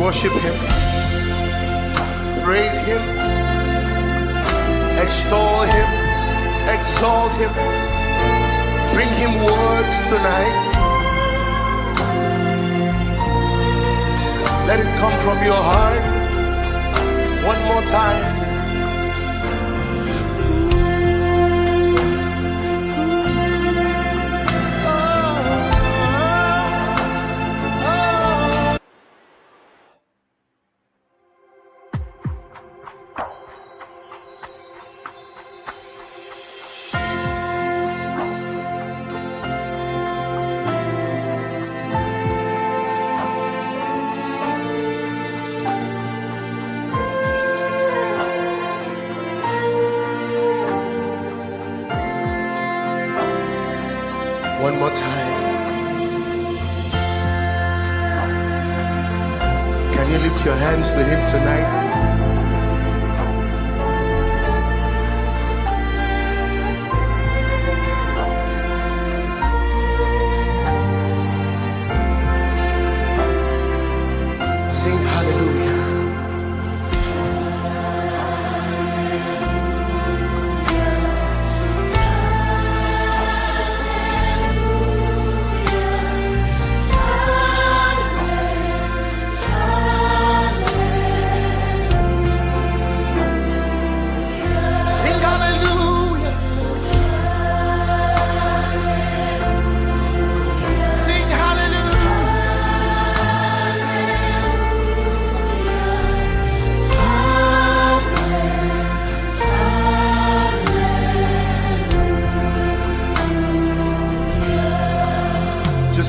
worship him, praise him, extol him, exalt him. Bring him words tonight. Let it come from your heart. One more time. One more time. Can you lift your hands to him tonight? Sing hallelujah.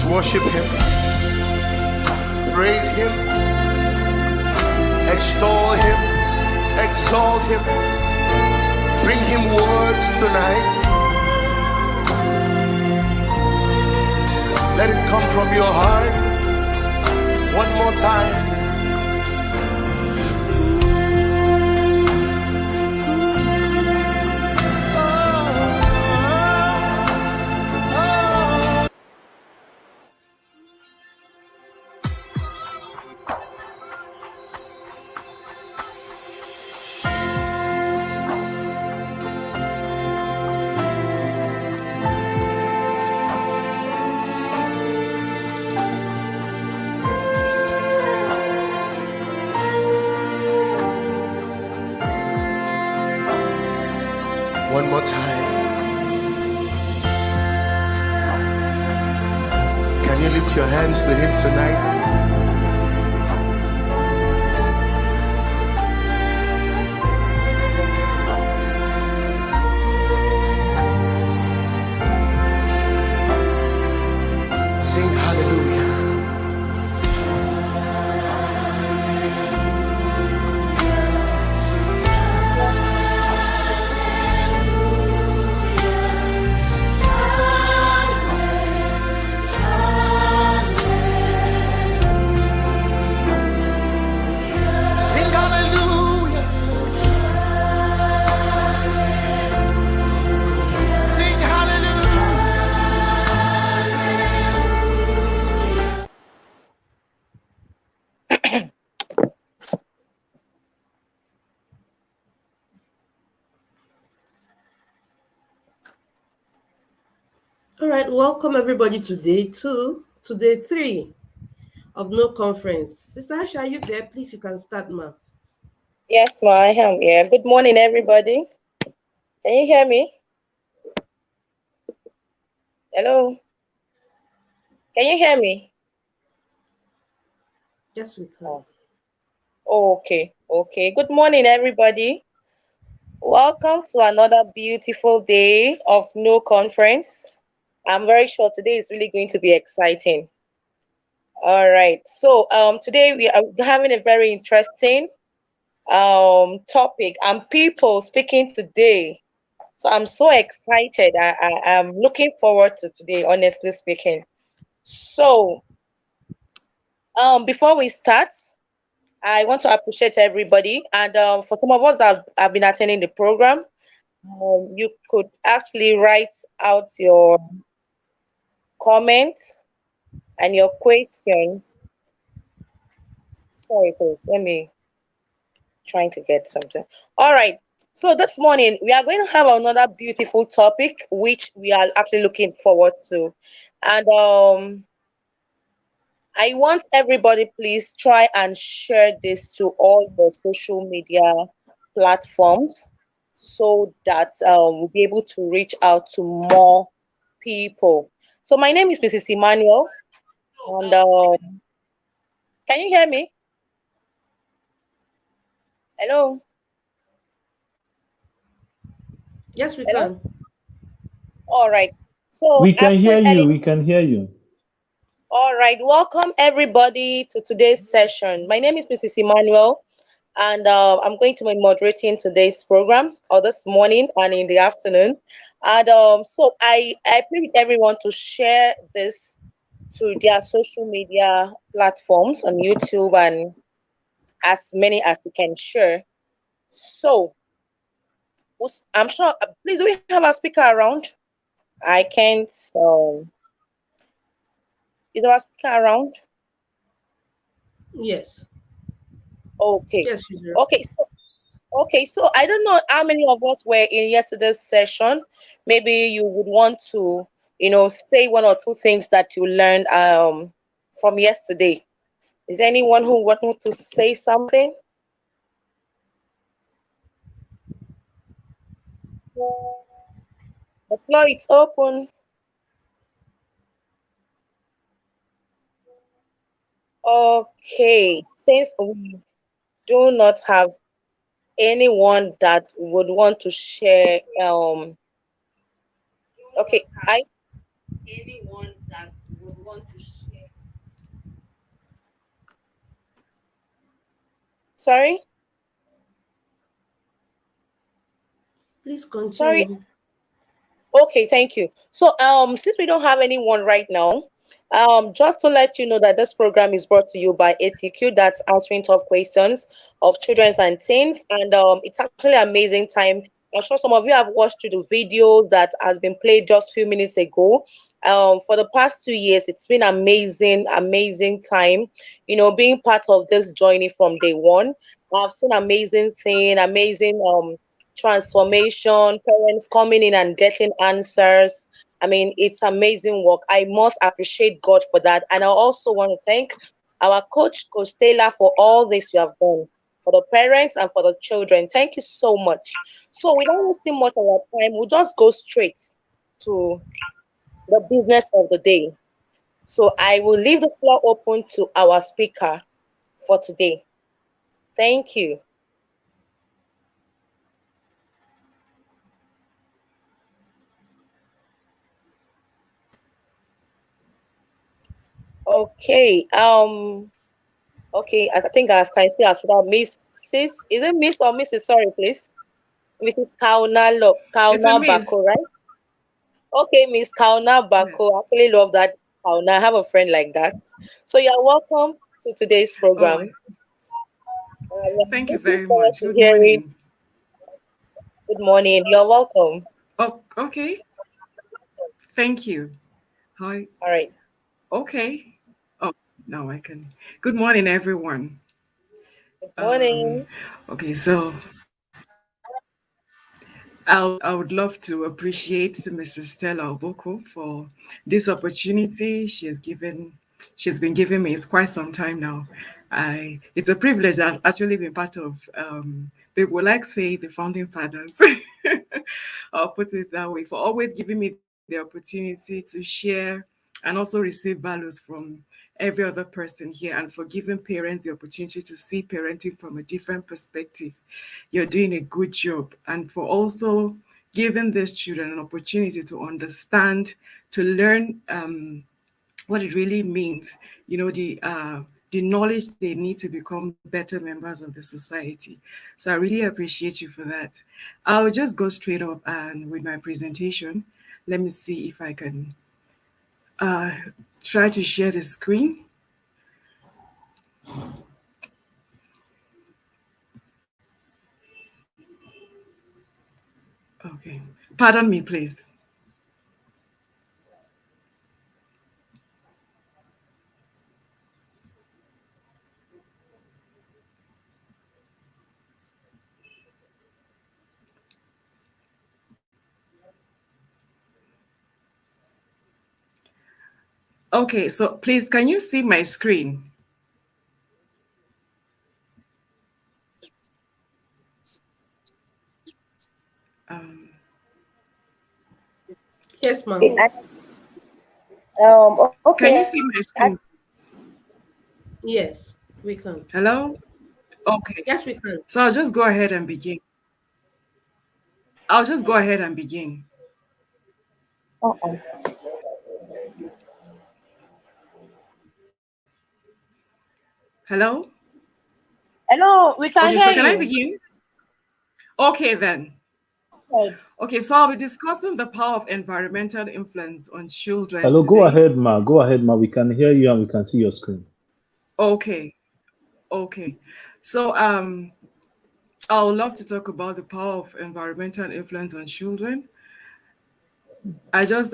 Worship him, praise him, extol him, exalt him. Bring him words tonight. Let it come from your heart. One more time. One more time. Can you lift your hands to him tonight? Sing hallelujah. All right, welcome everybody to day 3 of No Conference. Sister Aisha, are you there? Please, you can start, ma. Yes, ma, I am here. Good morning, everybody. Can you hear me? Hello? Can you hear me? Yes, we can. Oh, okay. Good morning, everybody. Welcome to another beautiful day of No Conference. I'm very sure today is really going to be exciting. All right. So today we are having a very interesting topic and people speaking today. So I'm so excited. I am looking forward to today, honestly speaking. So before we start, I want to appreciate everybody. And for some of us that have been attending the program, you could actually write out your comments and your questions Sorry, please. Let me trying to get something. All right. So this morning we are going to have another beautiful topic, which we are actually looking forward to, and I want everybody please try and share this to all your social media platforms so that we'll be able to reach out to more people. So my name is Mrs. Emmanuel, and can you hear me? Hello, Yes, we hello. can. All right. So We can I've hear said you. earlier. We can hear you. All right, welcome everybody to today's session. My name is Mrs. Emmanuel, and I'm going to be moderating today's program, or this morning and in the afternoon. And so I plead with everyone to share this to their social media platforms on YouTube and as many as you can share. So I'm sure, please, do we have a speaker around? I can't, is there a speaker around? Yes. Okay. Yes, we do. Okay, so I don't know how many of us were in yesterday's session. Maybe you would want to, say one or two things that you learned from yesterday. Is there anyone who want to say something? The floor is open. Okay, since we do not have anyone that would want to share, okay, I anyone that would want to share. Sorry, Please sorry. continue. Okay, thank you. So, since we don't have anyone right now, just to let you know that this program is brought to you by ATQ, that's answering tough questions of children and teens, and it's actually an amazing time. I'm sure some of you have watched through the videos that has been played just a few minutes ago. For the past 2 years, it's been amazing, amazing time. Being part of this journey from day one, I've seen amazing thing, amazing transformation, parents coming in and getting answers. I mean, it's amazing work. I must appreciate God for that. And I also want to thank our Coach Taylor, for all this you have done for the parents and for the children. Thank you so much. So, without wasting much of our time, we'll just go straight to the business of the day. So, I will leave the floor open to our speaker for today. Thank you. Okay. Okay, I think I can still ask without Mrs. Is it Miss or Mrs.? Sorry, please. Mrs. It's a Kauna miss. Bako, right? Okay, Miss Kauna Bako. Yes. I actually love that Kauna. I have a friend like that. So you're welcome to today's Oh, program. I'm thank you looking very forward much. to Good hearing. morning. Good morning. You're welcome. Oh, okay. Thank you. Hi. All right. Okay. Oh, now I can. Good morning, everyone. Good Um, morning. okay, so I would love to appreciate Mrs. Stella Oboko for this opportunity she's been giving me. It's quite some time now. It's a privilege that I've actually been part of. People like say the founding fathers. I'll put it that way, for always giving me the opportunity to share and also receive values from every other person here, and for giving parents the opportunity to see parenting from a different perspective. You're doing a good job, and for also giving these children an opportunity to understand, to learn what it really means. The knowledge they need to become better members of the society. So I really appreciate you for that. I'll just go straight up and with my presentation. Let me see if I can uh, try to share the screen. Okay. Pardon me, please. Okay, so please, can you see my screen? Um, Yes, ma'am. Okay. can Okay. you see my screen? Yes, we can. Hello? Okay. Yes, we can. So I'll just go ahead and begin. I'll just go ahead and begin. Uh-uh. Hello? Hello, we can Okay, so hear can I you. begin? Okay, then. Good. Okay, so I'll be discussing the power of environmental influence on children Hello, go today. ahead, ma. Go ahead, ma. We can hear you and we can see your screen. Okay, okay. So I would love to talk about the power of environmental influence on children. I just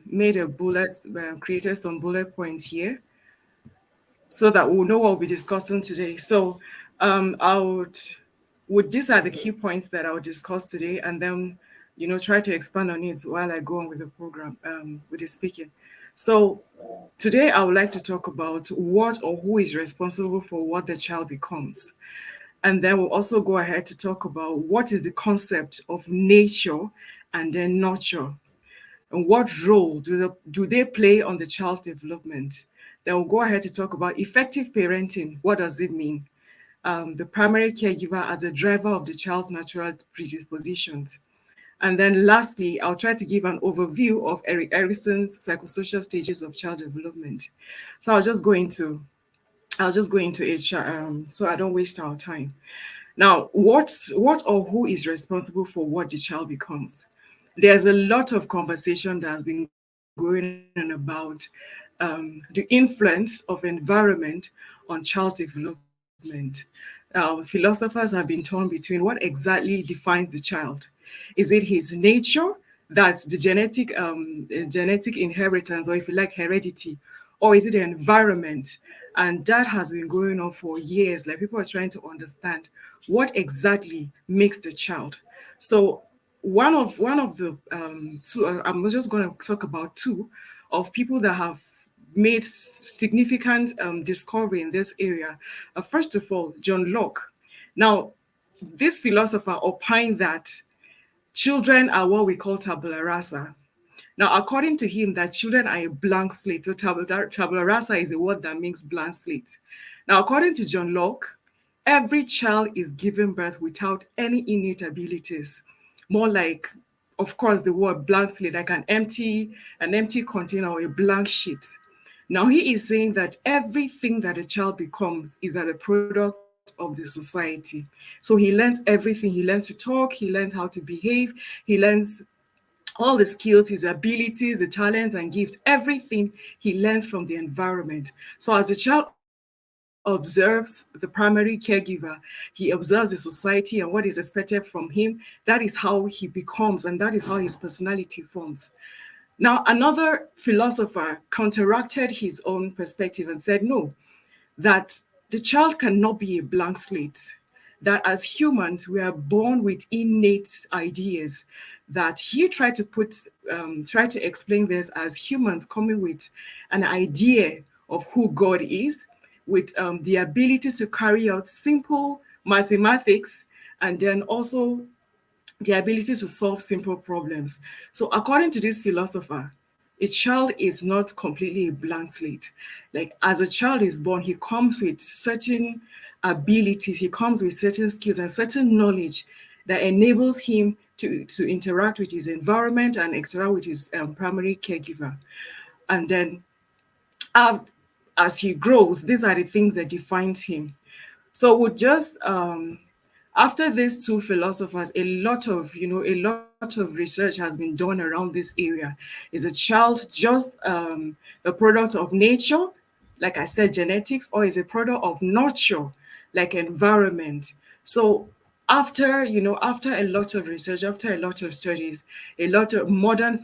made a created some bullet points here so that we'll know what we'll be discussing today. So I would these are the key points that I'll discuss today, and then try to expand on it while I go on with the program with the speaking. So today I would like to talk about what or who is responsible for what the child becomes. And then we'll also go ahead to talk about what is the concept of nature and then nurture, and what role do they play on the child's development. Then we'll go ahead to talk about effective parenting. What does it mean? The primary caregiver as a driver of the child's natural predispositions. And then lastly, I'll try to give an overview of Eric Erickson's psychosocial stages of child development. So I'll just go into it so I don't waste our time. Now, what or who is responsible for what the child becomes? There's a lot of conversation that has been going on about the influence of environment on child development. Philosophers have been torn between what exactly defines the child. Is it his nature, that's the genetic inheritance, or if you like, heredity, or is it the environment? And that has been going on for years. Like, people are trying to understand what exactly makes the child. So one of the two, I'm just going to talk about two of people that have made significant discovery in this area. First of all, John Locke. Now, this philosopher opined that children are what we call tabula rasa. Now, according to him, that children are a blank slate. So tabula rasa is a word that means blank slate. Now, according to John Locke, every child is given birth without any innate abilities. More like, of course, the word blank slate, like an empty container or a blank sheet. Now, he is saying that everything that a child becomes is a product of the society. So he learns everything. He learns to talk, he learns how to behave, he learns all the skills, his abilities, the talents and gifts, everything he learns from the environment. So as the child observes the primary caregiver, he observes the society and what is expected from him. That is how he becomes, and that is how his personality forms. Now, another philosopher counteracted his own perspective and said, no, that the child cannot be a blank slate, that as humans, we are born with innate ideas. That he tried to explain this as humans coming with an idea of who God is, with the ability to carry out simple mathematics, and then also the ability to solve simple problems. So, according to this philosopher, a child is not completely a blank slate. Like, as a child is born, he comes with certain abilities, he comes with certain skills and certain knowledge that enables him to interact with his environment and interact with his primary caregiver. And then um, as he grows, these are the things that defines him. So we just after these two philosophers, a lot of research has been done around this area. Is a child just a product of nature, like I said, genetics, or is a product of nurture, like environment? So after a lot of research, after a lot of studies, a lot of modern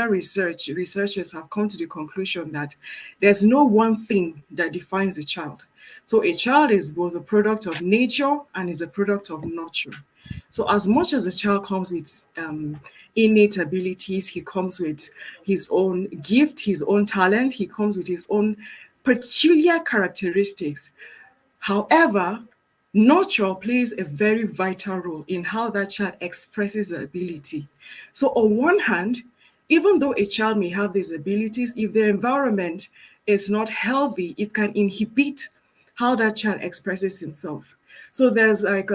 researchers have come to the conclusion that there's no one thing that defines a child. So a child is both a product of nature and is a product of nurture. So as much as a child comes with innate abilities, he comes with his own gift, his own talent, he comes with his own peculiar characteristics. However, nurture plays a very vital role in how that child expresses the ability. So, on one hand, even though a child may have these abilities, if their environment is not healthy, it can inhibit how that child expresses himself. So, there's like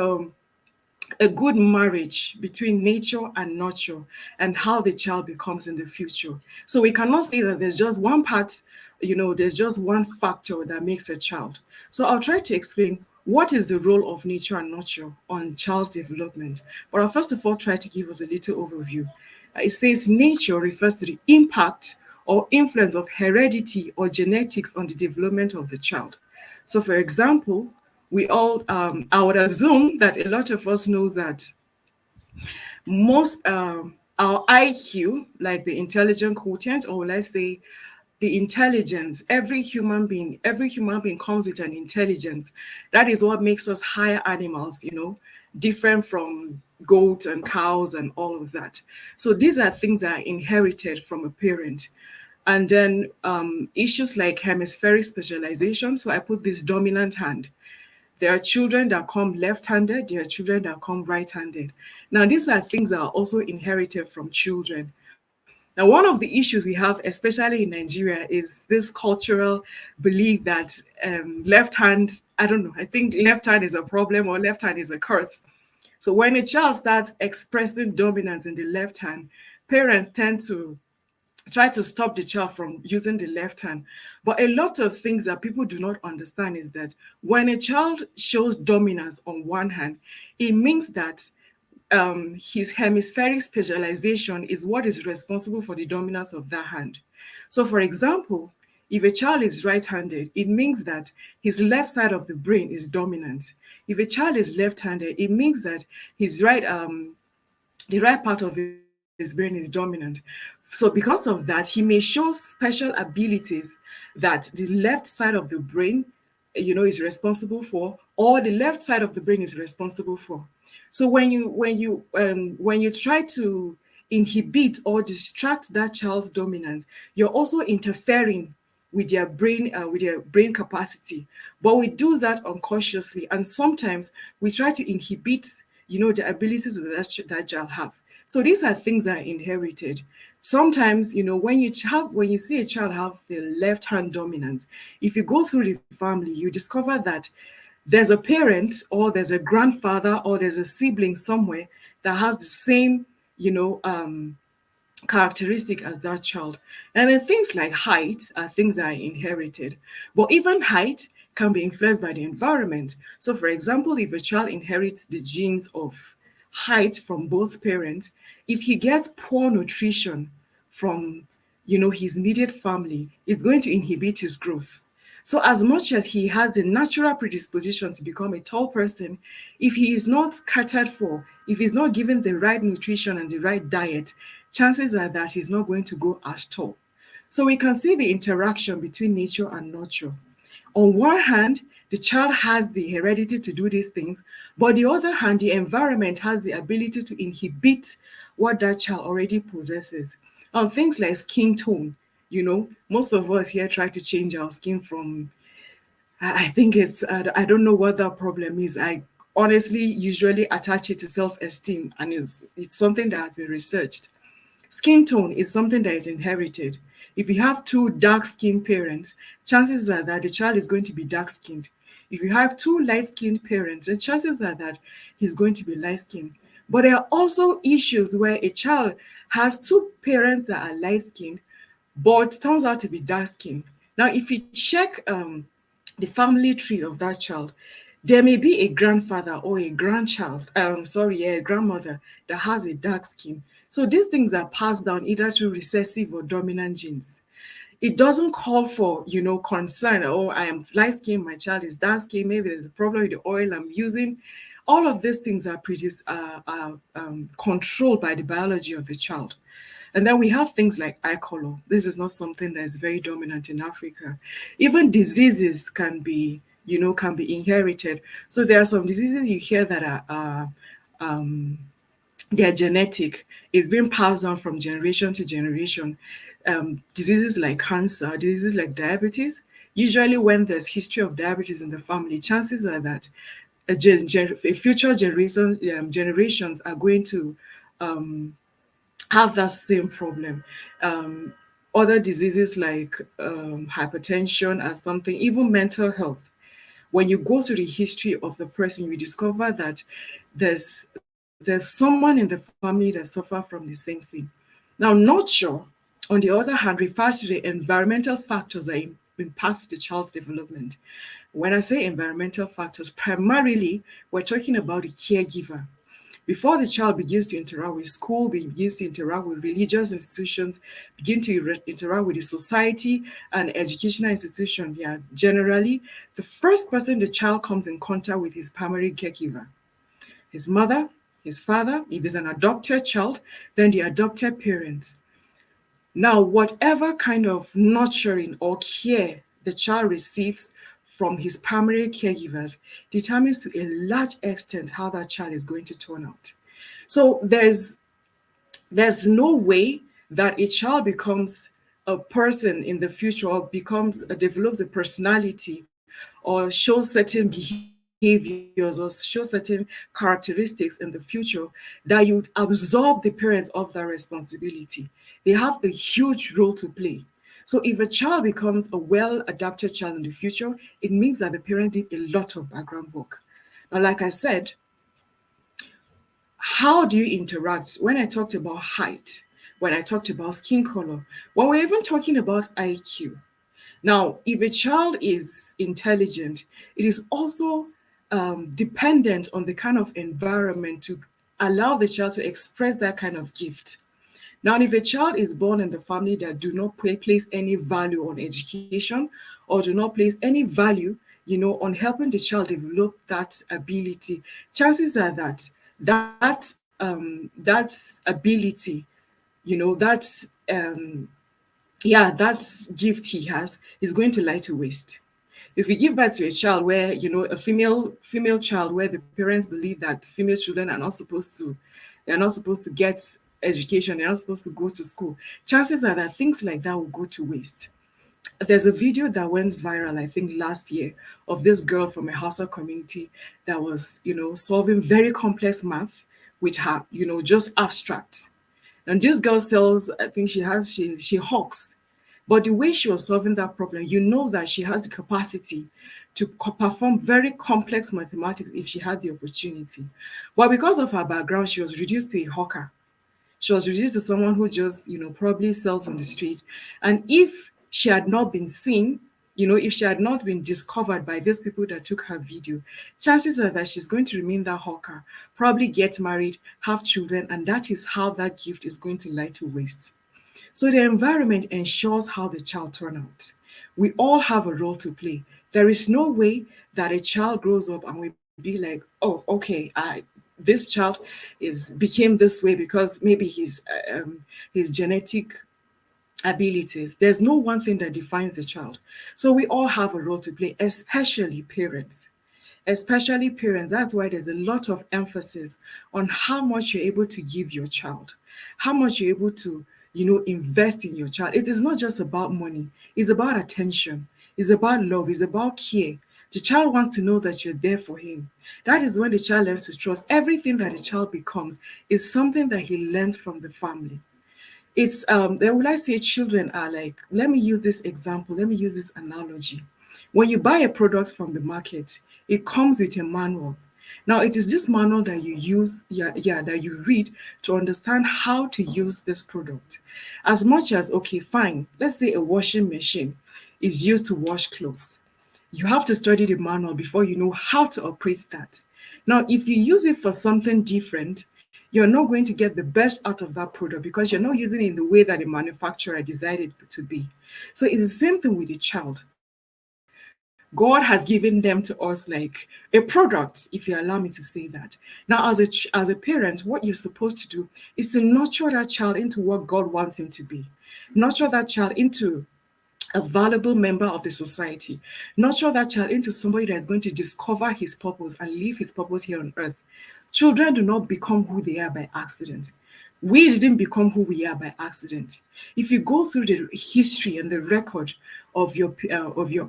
a good marriage between nature and nurture and how the child becomes in the future. So we cannot say that there's just one part, there's just one factor that makes a child. So I'll try to explain what is the role of nature and nurture on child's development. But I'll first of all try to give us a little overview. It says nature refers to the impact or influence of heredity or genetics on the development of the child. So, for example, I would assume that a lot of us know that most our IQ, like the intelligent quotient, or let's say the intelligence, every human being comes with an intelligence. That is what makes us higher animals, different from goats and cows and all of that. So these are things that are inherited from a parent. And then issues like hemispheric specialization. So I put this dominant hand. There are children that come left-handed, there are children that come right-handed. Now, these are things that are also inherited from children. Now, one of the issues we have, especially in Nigeria, is this cultural belief that left hand, I don't know, I think left hand is a problem or left hand is a curse. So when a child starts expressing dominance in the left hand, parents tend to try to stop the child from using the left hand. But a lot of things that people do not understand is that when a child shows dominance on one hand, it means that his hemispheric specialization is what is responsible for the dominance of that hand. So, for example, if a child is right-handed, it means that his left side of the brain is dominant. If a child is left-handed, it means that the right part of his brain is dominant. So because of that, he may show special abilities that the left side of the brain, is responsible for, or the left side of the brain is responsible for. So when you try to inhibit or distract that child's dominance, you're also interfering with their brain capacity. But we do that unconsciously, and sometimes we try to inhibit, the abilities that child have. So these are things that are inherited. Sometimes, when you see a child have the left hand dominance, if you go through the family, you discover that there's a parent or there's a grandfather or there's a sibling somewhere that has the same, characteristic as that child. And then things like height are things that are inherited. But even height can be influenced by the environment. So, for example, if a child inherits the genes of height from both parents, if he gets poor nutrition from, his immediate family, it's going to inhibit his growth. So as much as he has the natural predisposition to become a tall person, if he is not catered for, if he's not given the right nutrition and the right diet, chances are that he's not going to grow as tall. So we can see the interaction between nature and nurture. On one hand, the child has the heredity to do these things, but on the other hand, the environment has the ability to inhibit what that child already possesses. On things like skin tone, most of us here try to change our skin from, I think I don't know what that problem is. I honestly usually attach it to self-esteem, and it's something that has been researched. Skin tone is something that is inherited. If you have two dark-skinned parents, chances are that the child is going to be dark-skinned. If you have two light-skinned parents, the chances are that he's going to be light-skinned. But there are also issues where a child has two parents that are light-skinned, but turns out to be dark-skinned. Now, if you check the family tree of that child, there may be a grandfather or a a grandmother that has a dark skin. So these things are passed down either through recessive or dominant genes. It doesn't call for, concern. Oh, I am light skin, my child is dark skin. Maybe there's a problem with the oil I'm using. All of these things are controlled by the biology of the child. And then we have things like eye color. This is not something that is very dominant in Africa. Even diseases can be inherited. So there are some diseases you hear that are they're genetic. It's being passed down from generation to generation. Diseases like cancer, diseases like diabetes. Usually, when there's history of diabetes in the family, chances are that a future generations are going to have that same problem. Um, Other diseases like hypertension or something, even mental health. When you go through the history of the person, you discover that there's someone in the family that suffer from the same thing. Now, nurture, on the other hand, refers to the environmental factors that impact the child's development. When I say environmental factors, primarily we're talking about the caregiver. Before the child begins to interact with school, begins to interact with religious institutions, begin to interact with the society and educational institution, yeah, generally, the first person the child comes in contact with is primary caregiver. His mother, his father, if it's an adopted child, then the adopted parents. Now, whatever kind of nurturing or care the child receives from his primary caregivers determines to a large extent how that child is going to turn out. So there's no way that a child becomes a person in the future or develops a personality or shows certain behaviors or shows certain characteristics in the future that you absorb the parents of that responsibility. They have a huge role to play. So if a child becomes a well-adapted child in the future, it means that the parent did a lot of background work. Now, like I said, how do you interact? When I talked about height, when I talked about skin color, when we're even talking about IQ. Now, if a child is intelligent, it is also dependent on the kind of environment to allow the child to express that kind of gift. Now, if a child is born in the family that do not place any value on education or do not place any value, on helping the child develop that ability, chances are that that ability, that that gift he has is going to lie to waste. If we give birth to a child where, a female child where the parents believe that female children they're not supposed to get education, they're not supposed to go to school, chances are that things like that will go to waste. There's a video that went viral, I think last year, of this girl from a Hausa community that was, solving very complex math with her, just abstract. And this girl tells, I think she hawks. But the way she was solving that problem, you know that she has the capacity to perform very complex mathematics if she had the opportunity. But because of her background, she was reduced to a hawker. She was reduced to someone who just, probably sells on the street. And if she had not been seen, if she had not been discovered by these people that took her video, chances are that she's going to remain that hawker, probably get married, have children, and that is how that gift is going to lie to waste. So the environment ensures how the child turn out. We all have a role to play. There is no way that a child grows up and we be like, oh, okay, this child became this way because maybe his genetic abilities. There's no one thing that defines the child. So we all have a role to play, especially parents. Especially parents. That's why there's a lot of emphasis on how much you're able to give your child, how much you're able to, invest in your child. It is not just about money. It's about attention. It's about love. It's about care. The child wants to know that you're there for him. That is when the child learns to trust. Everything that the child becomes is something that he learns from the family. It's then will I say children are like, let me use this example, let me use this analogy. When you buy a product from the market, it comes with a manual. Now it is this manual that you use, that you read to understand how to use this product. As much as, okay, fine, let's say a washing machine is used to wash clothes. You have to study the manual before you know how to operate that. Now, if you use it for something different, you're not going to get the best out of that product because you're not using it in the way that the manufacturer designed it to be. So it's the same thing with the child. God has given them to us like a product, if you allow me to say that. Now, as a parent, what you're supposed to do is to nurture that child into what God wants him to be. Nurture that child into a valuable member of the society. Nurture that child into somebody that is going to discover his purpose and live his purpose here on earth. Children do not become who they are by accident. We didn't become who we are by accident. If you go through the history and the record of your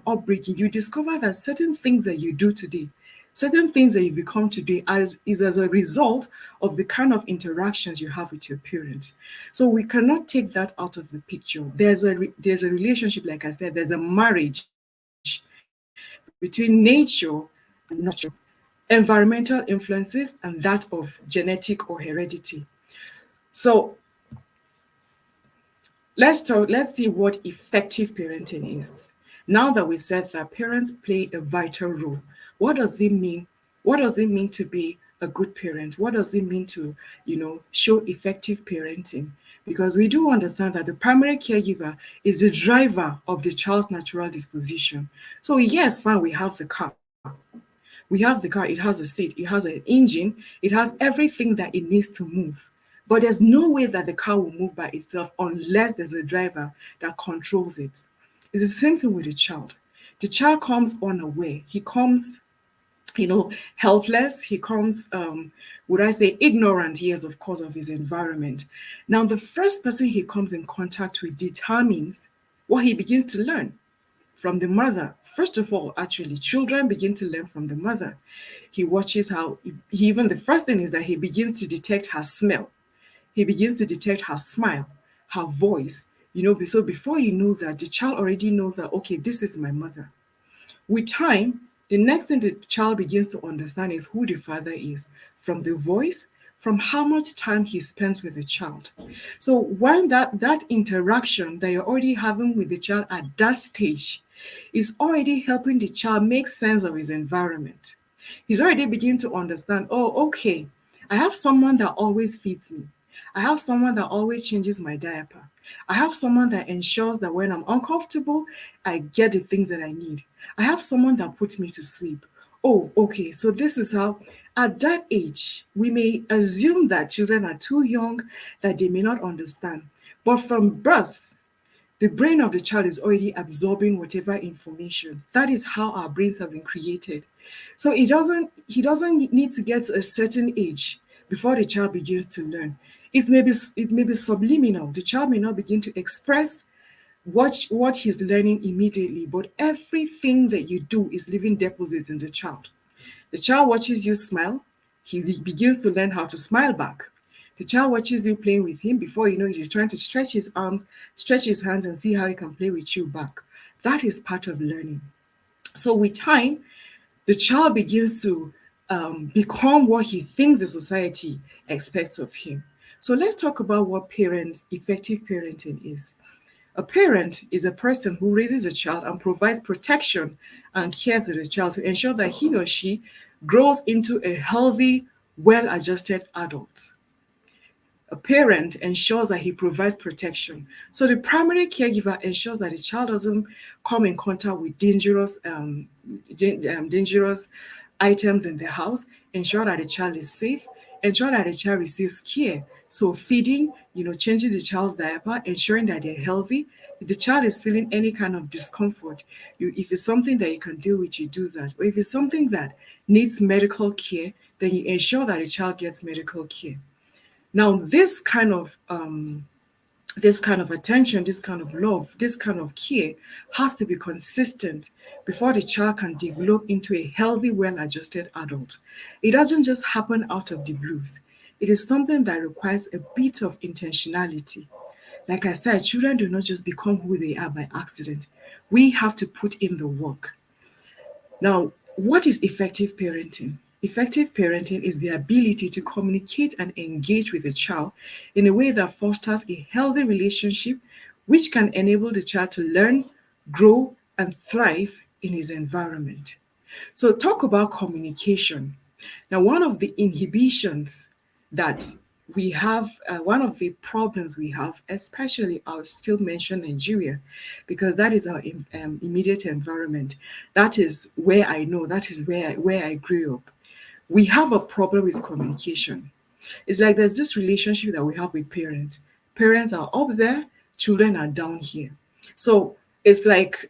upbringing, you discover that certain things that you do today, certain things that you become today, as a result of the kind of interactions you have with your parents. So we cannot take that out of the picture. There's a relationship, like I said, there's a marriage between nature and nurture, environmental influences, and that of genetic or heredity. So let's see what effective parenting is. Now that we said that parents play a vital role, what does it mean? What does it mean to be a good parent? What does it mean to, show effective parenting? Because we do understand that the primary caregiver is the driver of the child's natural disposition. So yes, fine, we have the car. We have the car, it has a seat, it has an engine, it has everything that it needs to move. But there's no way that the car will move by itself unless there's a driver that controls it. It's the same thing with the child. The child comes unaware. He comes, helpless. He comes, would I say, ignorant, yes, of course, of his environment. Now, the first person he comes in contact with determines what he begins to learn from the mother. First of all, actually, children begin to learn from the mother. He watches how, even the first thing is that he begins to detect her smell. He begins to detect her smile, her voice. So before he knows that, the child already knows that, okay, this is my mother. With time, the next thing the child begins to understand is who the father is, from the voice, from how much time he spends with the child. So when that interaction that you're already having with the child at that stage is already helping the child make sense of his environment. He's already beginning to understand, oh, okay, I have someone that always feeds me. I have someone that always changes my diaper. I have someone that ensures that when I'm uncomfortable, I get the things that I need. I have someone that puts me to sleep. Oh, okay, so this is how, at that age, we may assume that children are too young, that they may not understand. But from birth, the brain of the child is already absorbing whatever information. That is how our brains have been created. So he doesn't need to get to a certain age before the child begins to learn. It may be subliminal. The child may not begin to express what he's learning immediately, but everything that you do is leaving deposits in the child. The child watches you smile, he begins to learn how to smile back. The child watches you playing with him, before you know, he's trying to stretch his arms, stretch his hands, and see how he can play with you back. That is part of learning. So with time, the child begins to become what he thinks the society expects of him. So let's talk about what effective parenting is. A parent is a person who raises a child and provides protection and care to the child to ensure that he or she grows into a healthy, well-adjusted adult. A parent ensures that he provides protection. So the primary caregiver ensures that the child doesn't come in contact with dangerous items in the house, ensure that the child is safe, ensure that the child receives care. So feeding, changing the child's diaper, ensuring that they're healthy. If the child is feeling any kind of discomfort, if it's something that you can deal with, you do that. Or if it's something that needs medical care, then you ensure that the child gets medical care. Now, this kind of attention, this kind of love, this kind of care has to be consistent before the child can develop into a healthy, well-adjusted adult. It doesn't just happen out of the blues. It is something that requires a bit of intentionality. Like I said, children do not just become who they are by accident. We have to put in the work. Now, what is effective parenting? Effective parenting is the ability to communicate and engage with the child in a way that fosters a healthy relationship, which can enable the child to learn, grow, and thrive in his environment. So talk about communication. Now, one of the inhibitions that we have, one of the problems we have, especially I'll still mention Nigeria, because that is our immediate environment. That is where I know, that is where I grew up. We have a problem with communication. It's like there's this relationship that we have with parents. Parents are up there, children are down here. So it's like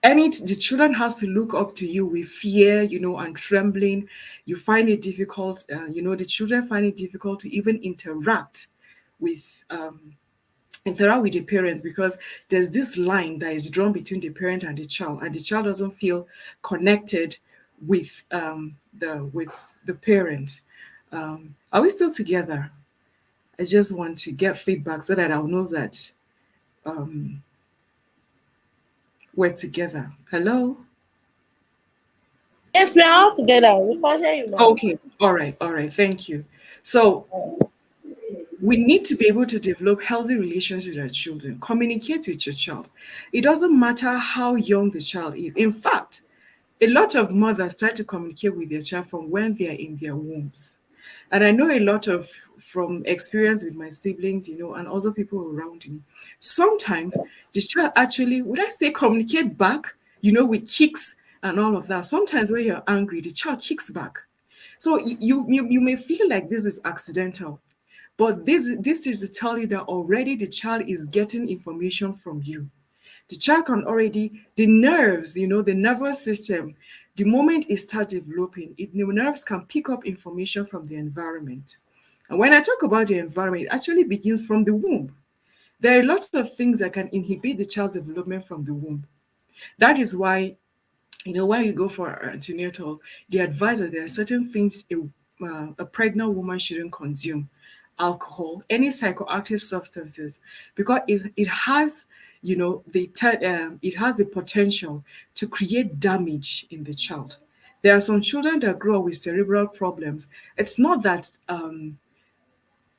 The children has to look up to you with fear, and trembling. You find it difficult, the children find it difficult to even with interact with the parents, because there's this line that is drawn between the parent and the child doesn't feel connected with the parent. Are we still together? I just want to get feedback so that I'll know that we're together. Hello? Yes, we are all together. We can hear you, ma'am. Okay. All right. Thank you. So we need to be able to develop healthy relations with our children. Communicate with your child. It doesn't matter how young the child is. In fact, a lot of mothers try to communicate with their child from when they are in their wombs. And I know a lot of from experience with my siblings, and other people around me. Sometimes the child actually, would I say, communicate back, with kicks and all of that. Sometimes when you're angry, the child kicks back. So you may feel like this is accidental, but this is to tell you that already the child is getting information from you. The child can already, the nerves, the nervous system, the moment it starts developing, the nerves can pick up information from the environment. And when I talk about the environment, it actually begins from the womb. There are a lot of things that can inhibit the child's development from the womb. That is why, when you go for antenatal, they advise that there are certain things a pregnant woman shouldn't consume: alcohol, any psychoactive substances, because it has, it has the potential to create damage in the child. There are some children that grow up with cerebral problems. It's not that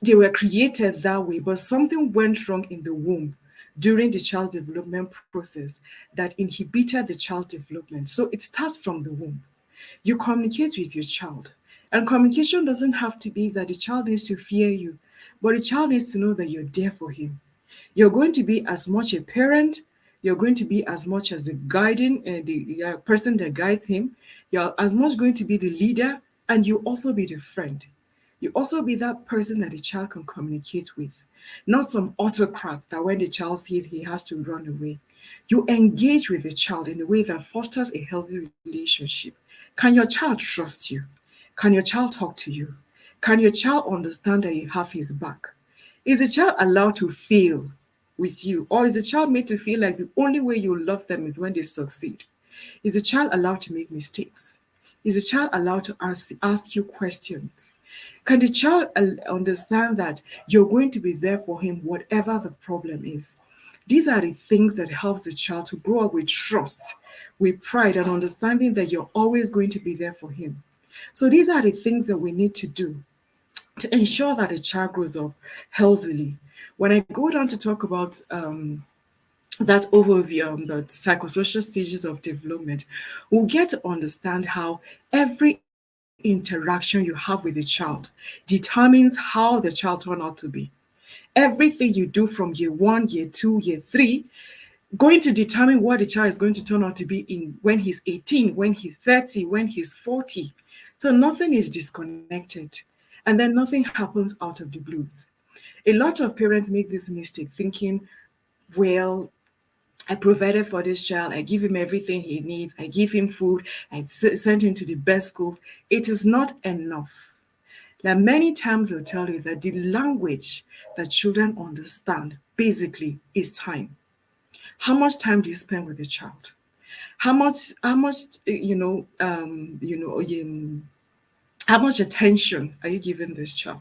they were created that way, but something went wrong in the womb during the child's development process that inhibited the child's development. So it starts from the womb. You communicate with your child. And communication doesn't have to be that the child needs to fear you, but the child needs to know that you're there for him. You're going to be as much a parent, you're going to be as much as a guiding the person that guides him. You're as much going to be the leader, and you also be the friend. You also be that person that the child can communicate with, not some autocrat that when the child sees he has to run away. You engage with the child in a way that fosters a healthy relationship. Can your child trust you? Can your child talk to you? Can your child understand that you have his back? Is the child allowed to fail with you? Or is the child made to feel like the only way you love them is when they succeed? Is the child allowed to make mistakes? Is the child allowed to ask you questions? Can the child understand that you're going to be there for him, whatever the problem is? These are the things that helps the child to grow up with trust, with pride, and understanding that you're always going to be there for him. So these are the things that we need to do to ensure that a child grows up healthily. When I go down to talk about that overview on the psychosocial stages of development, we'll get to understand how every interaction you have with a child determines how the child turn out to be. Everything you do from year 1, year 2, year 3, going to determine what the child is going to turn out to be in when he's 18, when he's 30, when he's 40. So nothing is disconnected. And then nothing happens out of the blues. A lot of parents make this mistake thinking, well, I provided for this child. I give him everything he needs. I give him food. I send him to the best school. It is not enough. Like many times they'll tell you that the language that children understand basically is time. How much time do you spend with the child? How much how much attention are you giving this child?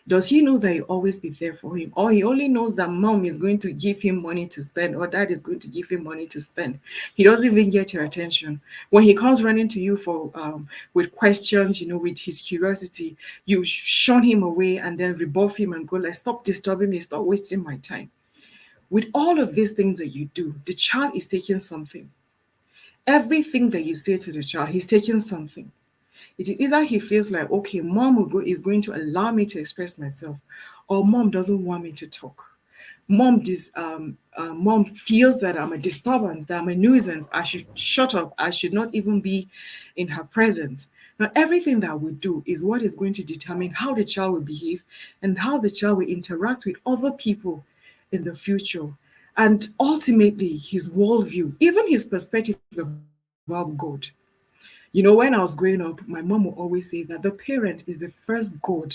Does he know that you always be there for him? Or he only knows that mom is going to give him money to spend, or dad is going to give him money to spend? He doesn't even get your attention. When he comes running to you for with questions, with his curiosity, you shun him away and then rebuff him and go like, stop disturbing me, stop wasting my time. With all of these things that you do, the child is taking something. Everything that you say to the child, he's taking something. It is either he feels like, okay, is going to allow me to express myself, or mom doesn't want me to talk. Mom feels that I'm a disturbance, that I'm a nuisance. I should shut up. I should not even be in her presence. Now, everything that we do is what is going to determine how the child will behave and how the child will interact with other people in the future. and ultimately his worldview, even his perspective about God. You know, when I was growing up, my mom would always say that the parent is the first God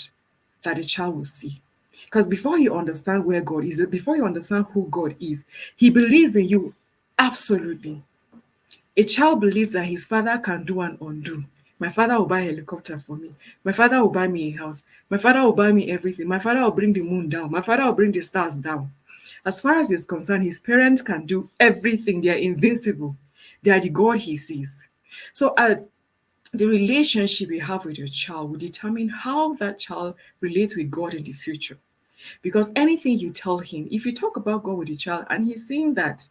that a child will see. Because before you understand where God is, before you understand who God is, he believes in you absolutely. A child believes that his father can do and undo. My father will buy a helicopter for me. My father will buy me a house. My father will buy me everything. My father will bring the moon down. My father will bring the stars down. As far as he's concerned, his parents can do everything. They are invincible. They are the God he sees. So the relationship you have with your child will determine how that child relates with God in the future. Because anything you tell him, if you talk about God with the child and he's saying that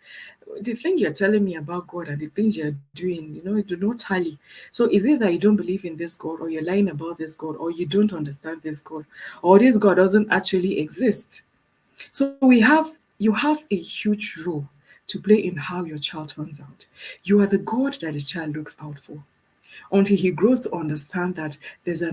the thing you're telling me about God and the things you're doing, it do not tally. So is it that you don't believe in this God, or you're lying about this God, or you don't understand this God, or this God doesn't actually exist? So you have a huge role to play in how your child turns out. You are the God that his child looks out for until he grows to understand that there's a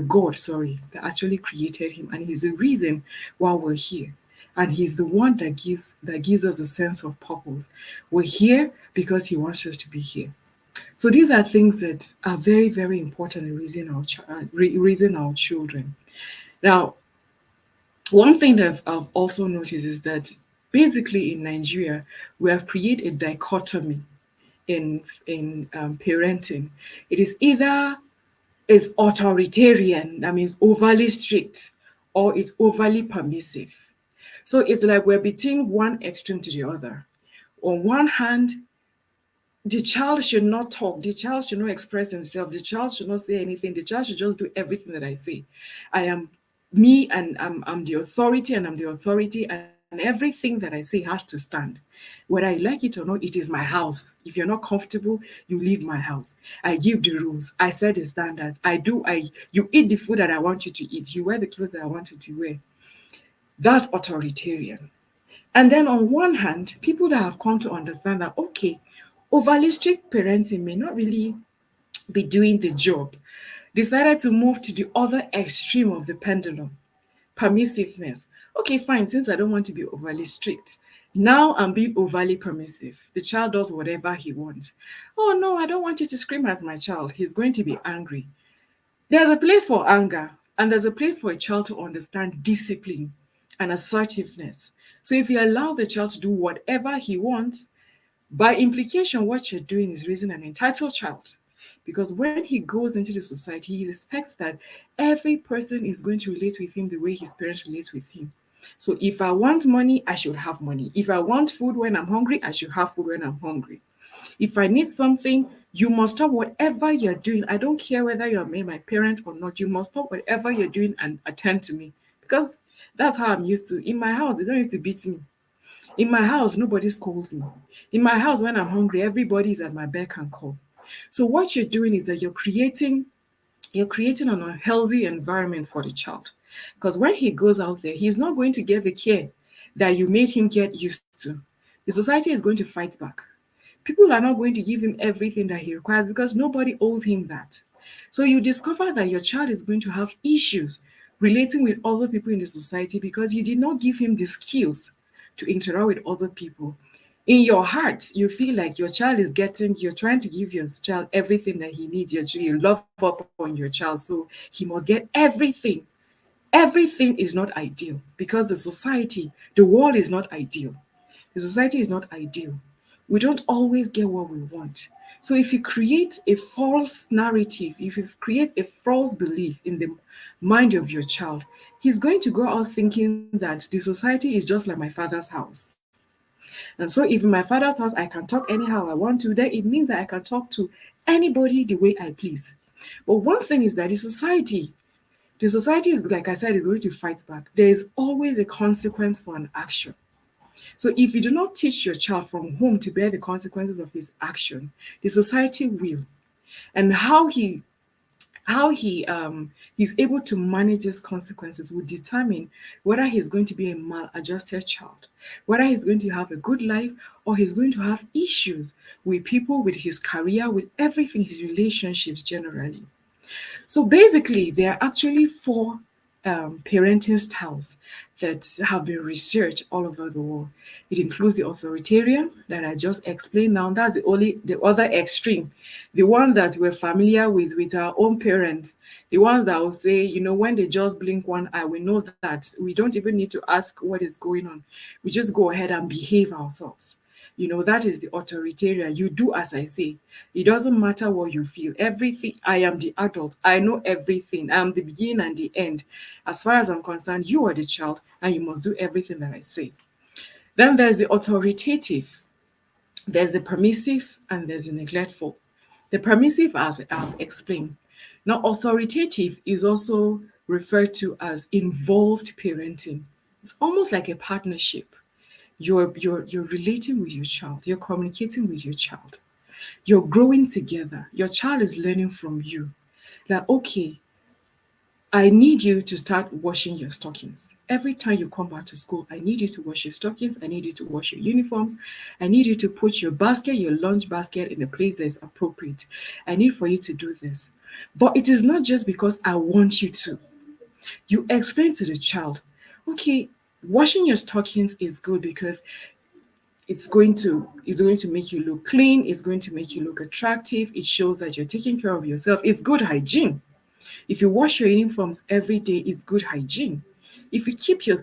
God, that actually created him, and he's the reason why we're here. And he's the one that gives us a sense of purpose. We're here because he wants us to be here. So these are things that are very, very important in raising our children. Now, one thing that I've also noticed is that basically in Nigeria, we have created a dichotomy in parenting. It is either it's authoritarian, that means overly strict, or it's overly permissive. So it's like we're between one extreme to the other. On one hand, the child should not talk, the child should not express himself, the child should not say anything, the child should just do everything that I say. I am me, and I'm the authority, and I'm the authority, and everything that I say has to stand. Whether I like it or not, it is my house. If you're not comfortable, you leave my house. I give the rules, I set the standards, you eat the food that I want you to eat, you wear the clothes that I want you to wear. That's authoritarian. And then on one hand, people that have come to understand that, okay, overly strict parenting may not really be doing the job, decided to move to the other extreme of the pendulum, permissiveness. Okay, fine, since I don't want to be overly strict, now I'm being overly permissive. The child does whatever he wants. Oh no, I don't want you to scream at my child. He's going to be angry. There's a place for anger, and there's a place for a child to understand discipline and assertiveness. So if you allow the child to do whatever he wants, by implication, what you're doing is raising an entitled child. Because when he goes into the society, he expects that every person is going to relate with him the way his parents relate with him. So if I want money, I should have money. If I want food when I'm hungry, I should have food when I'm hungry. If I need something, you must stop whatever you're doing. I don't care whether you're my parent or not. You must stop whatever you're doing and attend to me. Because that's how I'm used to. In my house, they don't used to beat me. In my house, nobody scolds me. In my house, when I'm hungry, everybody is at my beck and call. So what you're doing is that you're creating an unhealthy environment for the child. Because when he goes out there, he's not going to get the care that you made him get used to. The society is going to fight back. People are not going to give him everything that he requires because nobody owes him that. So you discover that your child is going to have issues relating with other people in the society because you did not give him the skills to interact with other people. In your heart, you feel like you're trying to give your child everything that he needs. You love up on your child, so he must get everything. Everything is not ideal because the world is not ideal. The society is not ideal. We don't always get what we want. So if you create a false narrative, if you create a false belief in the mind of your child, he's going to go out thinking that the society is just like my father's house. And so if in my father's house I can talk anyhow I want to, then it means that I can talk to anybody the way I please. But one thing is that the society is, like I said, is going to fight back. There is always a consequence for an action. So if you do not teach your child from home to bear the consequences of his action, the society will. And how he's able to manage his consequences will determine whether he's going to be a maladjusted child, whether he's going to have a good life, or he's going to have issues with people, with his career, with everything, his relationships generally. So basically, there are actually four parenting styles that have been researched all over the world. It includes the authoritarian that I just explained now. That's the other extreme, the one that we're familiar with our own parents, the ones that will say, when they just blink one eye, we know that we don't even need to ask what is going on. We just go ahead and behave ourselves. That is the authoritarian. You do as I say. It doesn't matter what you feel. Everything, I am the adult. I know everything. I'm the beginning and the end. As far as I'm concerned, you are the child and you must do everything that I say. Then there's the authoritative, there's the permissive, and there's the neglectful. The permissive, as I've explained. Now, authoritative is also referred to as involved parenting. It's almost like a partnership. You're relating with your child, you're communicating with your child, you're growing together. Your child is learning from you. Like, okay, I need you to start washing your stockings. Every time you come back to school, I need you to wash your stockings. I need you to wash your uniforms. I need you to put your basket, your lunch basket, in a place that is appropriate. I need for you to do this. But it is not just because I want you to. You explain to the child, okay, washing your stockings is good because it's going to make you look clean, it's going to make you look attractive, it shows that you're taking care of yourself. It's good hygiene. If you wash your uniforms every day, it's good hygiene. If you keep your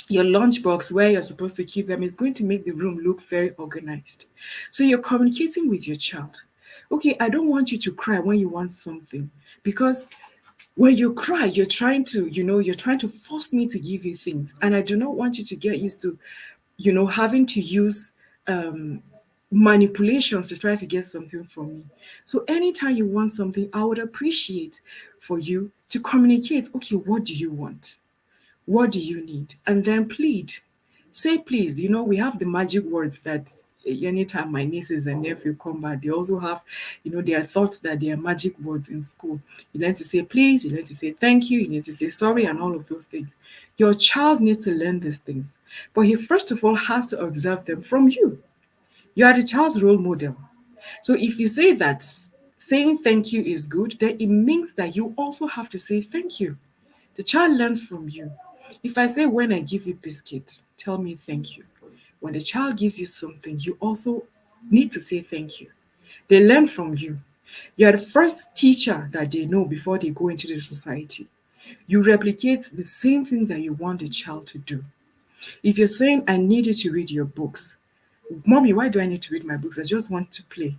lunchbox where you're supposed to keep them, it's going to make the room look very organized. So you're communicating with your child. Okay, I don't want you to cry when you want something, because when you cry, you're trying to force me to give you things. And I do not want you to get used to, having to use manipulations to try to get something from me. So anytime you want something, I would appreciate for you to communicate, okay, what do you want? What do you need? And then plead. Say please. We have the magic words that anytime my nieces and nephew come back, they also have, their thoughts that they are magic words in school. You learn to say please, you learn to say thank you need to say sorry, and all of those things. Your child needs to learn these things, but he first of all has to observe them from you. You are the child's role model. So if you say that saying thank you is good, then it means that you also have to say thank you. The child learns from you. If I say, when I give you biscuits, tell me thank you. When the child gives you something, you also need to say thank you. They learn from you. You are the first teacher that they know before they go into the society. You replicate the same thing that you want the child to do. If you're saying, I need you to read your books, Mommy, why do I need to read my books? I just want to play.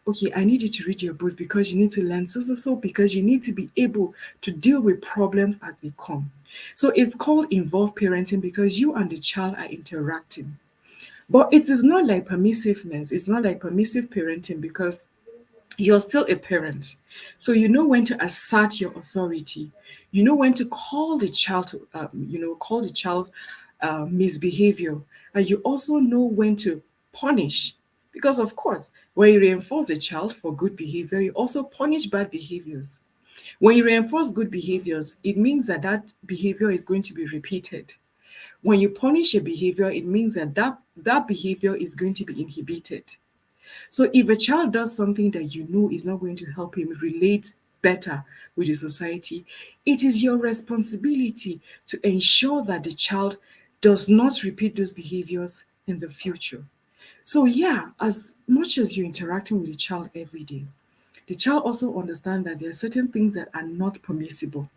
Okay, I need you to read your books because you need to learn so, because you need to be able to deal with problems as they come. So it's called involved parenting because you and the child are interacting. But it is not like permissiveness. It's not like permissive parenting because you're still a parent. So you know when to assert your authority. You know when to call the child to, call the child's misbehavior. And you also know when to punish. Because of course, when you reinforce a child for good behavior, you also punish bad behaviors. When you reinforce good behaviors, it means that that behavior is going to be repeated. When you punish a behavior, it means that that behavior is going to be inhibited. So if a child does something that you know is not going to help him relate better with the society, it is your responsibility to ensure that the child does not repeat those behaviors in the future. So yeah, as much as you're interacting with the child every day, the child also understands that there are certain things that are not permissible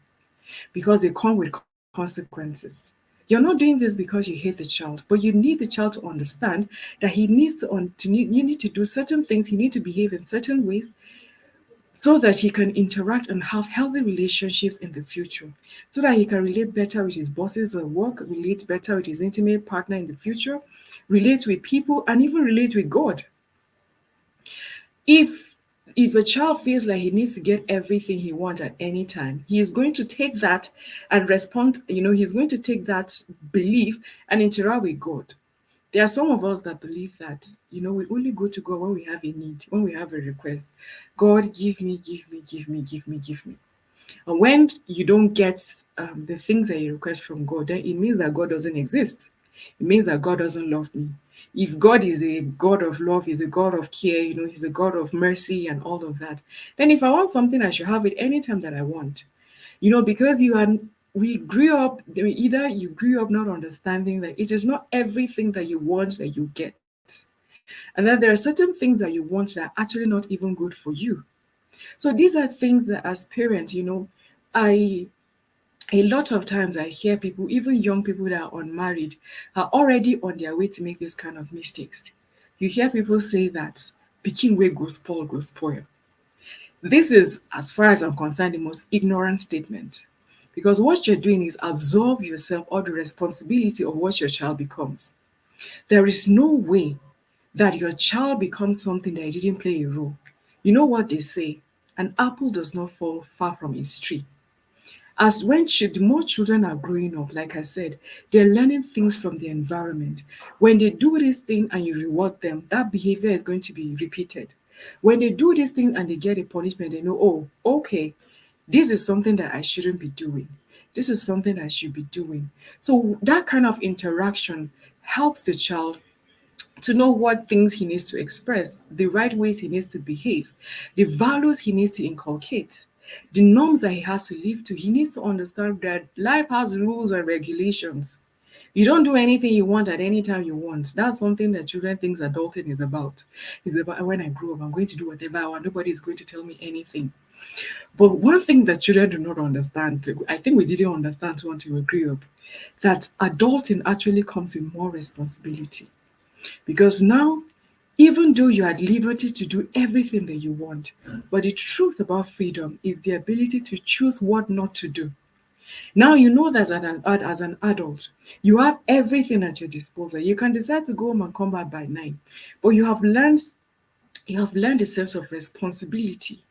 because they come with consequences. You're not doing this because you hate the child, but you need the child to understand that he needs you need to do certain things, he needs to behave in certain ways so that he can interact and have healthy relationships in the future, so that he can relate better with his bosses at work, relate better with his intimate partner in the future, relate with people, and even relate with God. If a child feels like he needs to get everything he wants at any time, he is going to take that and respond, he's going to take that belief and interact with God. There are some of us that believe that, we only go to God when we have a need, when we have a request. God, give me, give me, give me, give me, give me. And when you don't get the things that you request from God, then it means that God doesn't exist. It means that God doesn't love me. If God is a God of love, he's a God of care, he's a God of mercy and all of that, then if I want something, I should have it anytime that I want. Because we grew up, either you grew up not understanding that it is not everything that you want that you get. And that there are certain things that you want that are actually not even good for you. So these are things that as parents, I a lot of times I hear people, even young people that are unmarried, are already on their way to make this kind of mistakes. You hear people say that pikin wey go spoil go spoil. This is, as far as I'm concerned, the most ignorant statement. Because what you're doing is absorb yourself all the responsibility of what your child becomes. There is no way that your child becomes something that didn't play a role. You know what they say? An apple does not fall far from its tree. As the more children are growing up, like I said, they're learning things from the environment. When they do this thing and you reward them, that behavior is going to be repeated. When they do this thing and they get a punishment, they know, oh, okay, this is something that I shouldn't be doing. This is something I should be doing. So that kind of interaction helps the child to know what things he needs to express, the right ways he needs to behave, the values he needs to inculcate, the norms that he has to live to. He needs to understand that life has rules and regulations. You don't do anything you want at any time you want. That's something that children think adulting is about. It's about when I grow up, I'm going to do whatever I want. Nobody is going to tell me anything. But one thing that children do not understand, I think we didn't understand until we grew up, that adulting actually comes with more responsibility. Because now, even though you are at liberty to do everything that you want, but the truth about freedom is the ability to choose what not to do. Now you know that as an adult, you have everything at your disposal. You can decide to go home and come back by 9, but you have learned a sense of responsibility.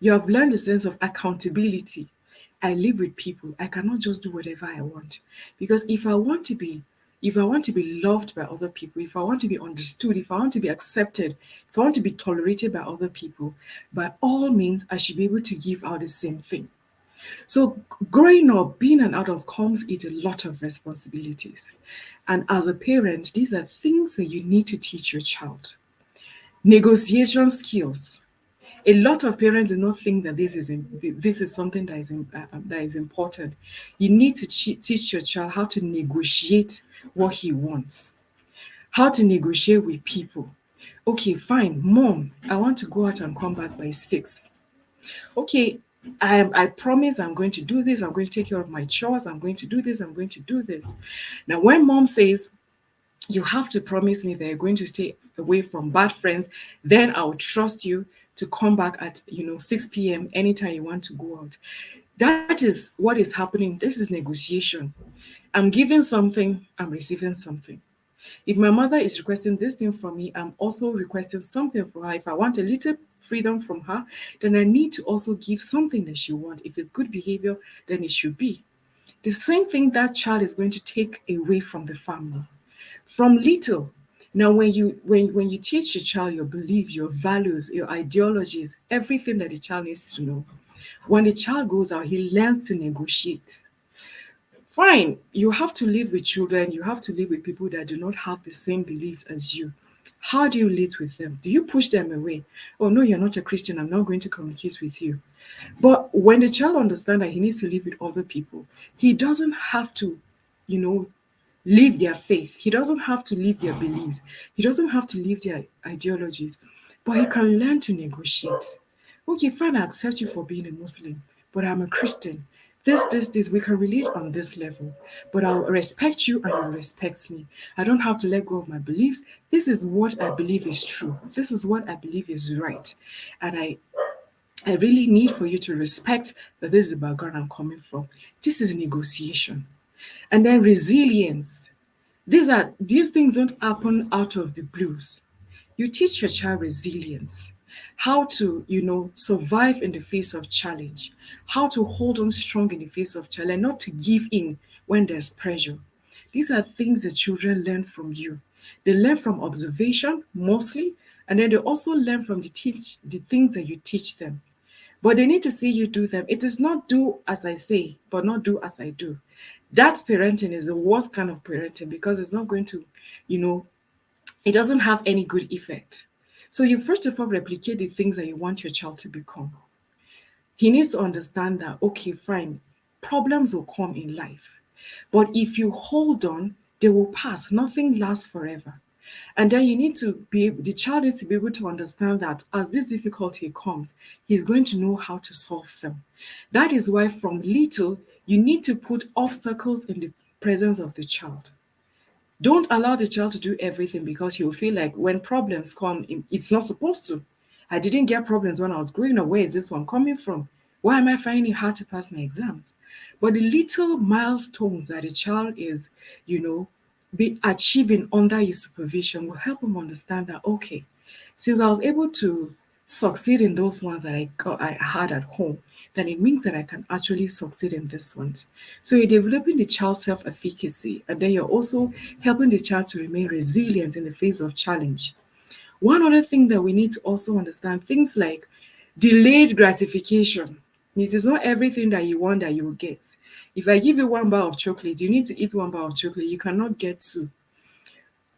You have learned a sense of accountability. I live with people. I cannot just do whatever I want. Because if I want to be loved by other people, if I want to be understood, if I want to be accepted, if I want to be tolerated by other people, by all means, I should be able to give out the same thing. So growing up, being an adult comes with a lot of responsibilities. And as a parent, these are things that you need to teach your child. Negotiation skills. A lot of parents do not think that this is something that is important. You need to teach your child how to negotiate what he wants, how to negotiate with people. Okay, fine, mom, I want to go out and come back by 6. Okay, I promise I'm going to do this. I'm going to take care of my chores. I'm going to do this. I'm going to do this. Now, when mom says, you have to promise me that you're going to stay away from bad friends, then I'll trust you to come back at 6 p.m. anytime you want to go out. That is what is happening. This is negotiation. I'm giving something, I'm receiving something. If my mother is requesting this thing from me, I'm also requesting something from her. If I want a little freedom from her, then I need to also give something that she wants. If it's good behavior, then it should be. The same thing that child is going to take away from the family. From little. Now, when you teach your child your beliefs, your values, your ideologies, everything that the child needs to know, when the child goes out, he learns to negotiate. Fine, you have to live with children, you have to live with people that do not have the same beliefs as you. How do you live with them? Do you push them away? Oh, no, you're not a Christian, I'm not going to communicate with you. But when the child understands that he needs to live with other people, he doesn't have to, live their faith. He doesn't have to live their beliefs. He doesn't have to live their ideologies. But he can learn to negotiate. Okay, fine, I accept you for being a Muslim, but I'm a Christian. This, we can relate on this level. But I'll respect you and you respect me. I don't have to let go of my beliefs. This is what I believe is true. This is what I believe is right. And I really need for you to respect that this is the background I'm coming from. This is negotiation. And then resilience. These things don't happen out of the blues. You teach your child resilience, how to, survive in the face of challenge, how to hold on strong in the face of challenge, not to give in when there's pressure. These are things that children learn from you. They learn from observation mostly, and then they also learn from the things that you teach them. But they need to see you do them. It is not do as I say, but not do as I do. That parenting is the worst kind of parenting because it's not going to, it doesn't have any good effect. So you first of all replicate the things that you want your child to become. He needs to understand that, okay, fine, problems will come in life. But if you hold on, they will pass. Nothing lasts forever. And then you need to the child needs to be able to understand that as this difficulty comes, he's going to know how to solve them. That is why from little, you need to put obstacles in the presence of the child. Don't allow the child to do everything because he'll feel like when problems come, it's not supposed to. I didn't get problems when I was growing up. Where is this one coming from? Why am I finding it hard to pass my exams? But the little milestones that a child is, be achieving under your supervision will help him understand that, okay, since I was able to succeed in those ones that I had at home, then it means that I can actually succeed in this ones. So you're developing the child's self-efficacy, and then you're also helping the child to remain resilient in the face of challenge. One other thing that we need to also understand, things like delayed gratification. It is not everything that you want that you will get. If I give you one bar of chocolate, you need to eat one bar of chocolate. You cannot get two.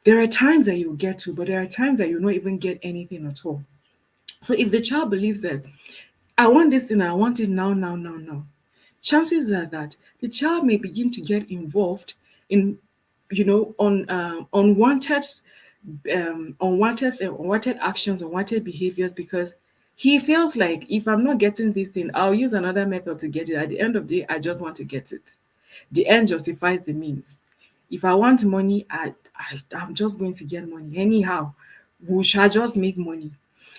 There are times that you get two, but there are times that you not even get anything at all. So if the child believes that I want this thing, I want it now, now, now, now, chances are that the child may begin to get involved in, unwanted actions, unwanted behaviors, because he feels like if I'm not getting this thing, I'll use another method to get it. At the end of the day, I just want to get it. The end justifies the means. If I want money, I'm just going to get money. Anyhow, we shall just make money.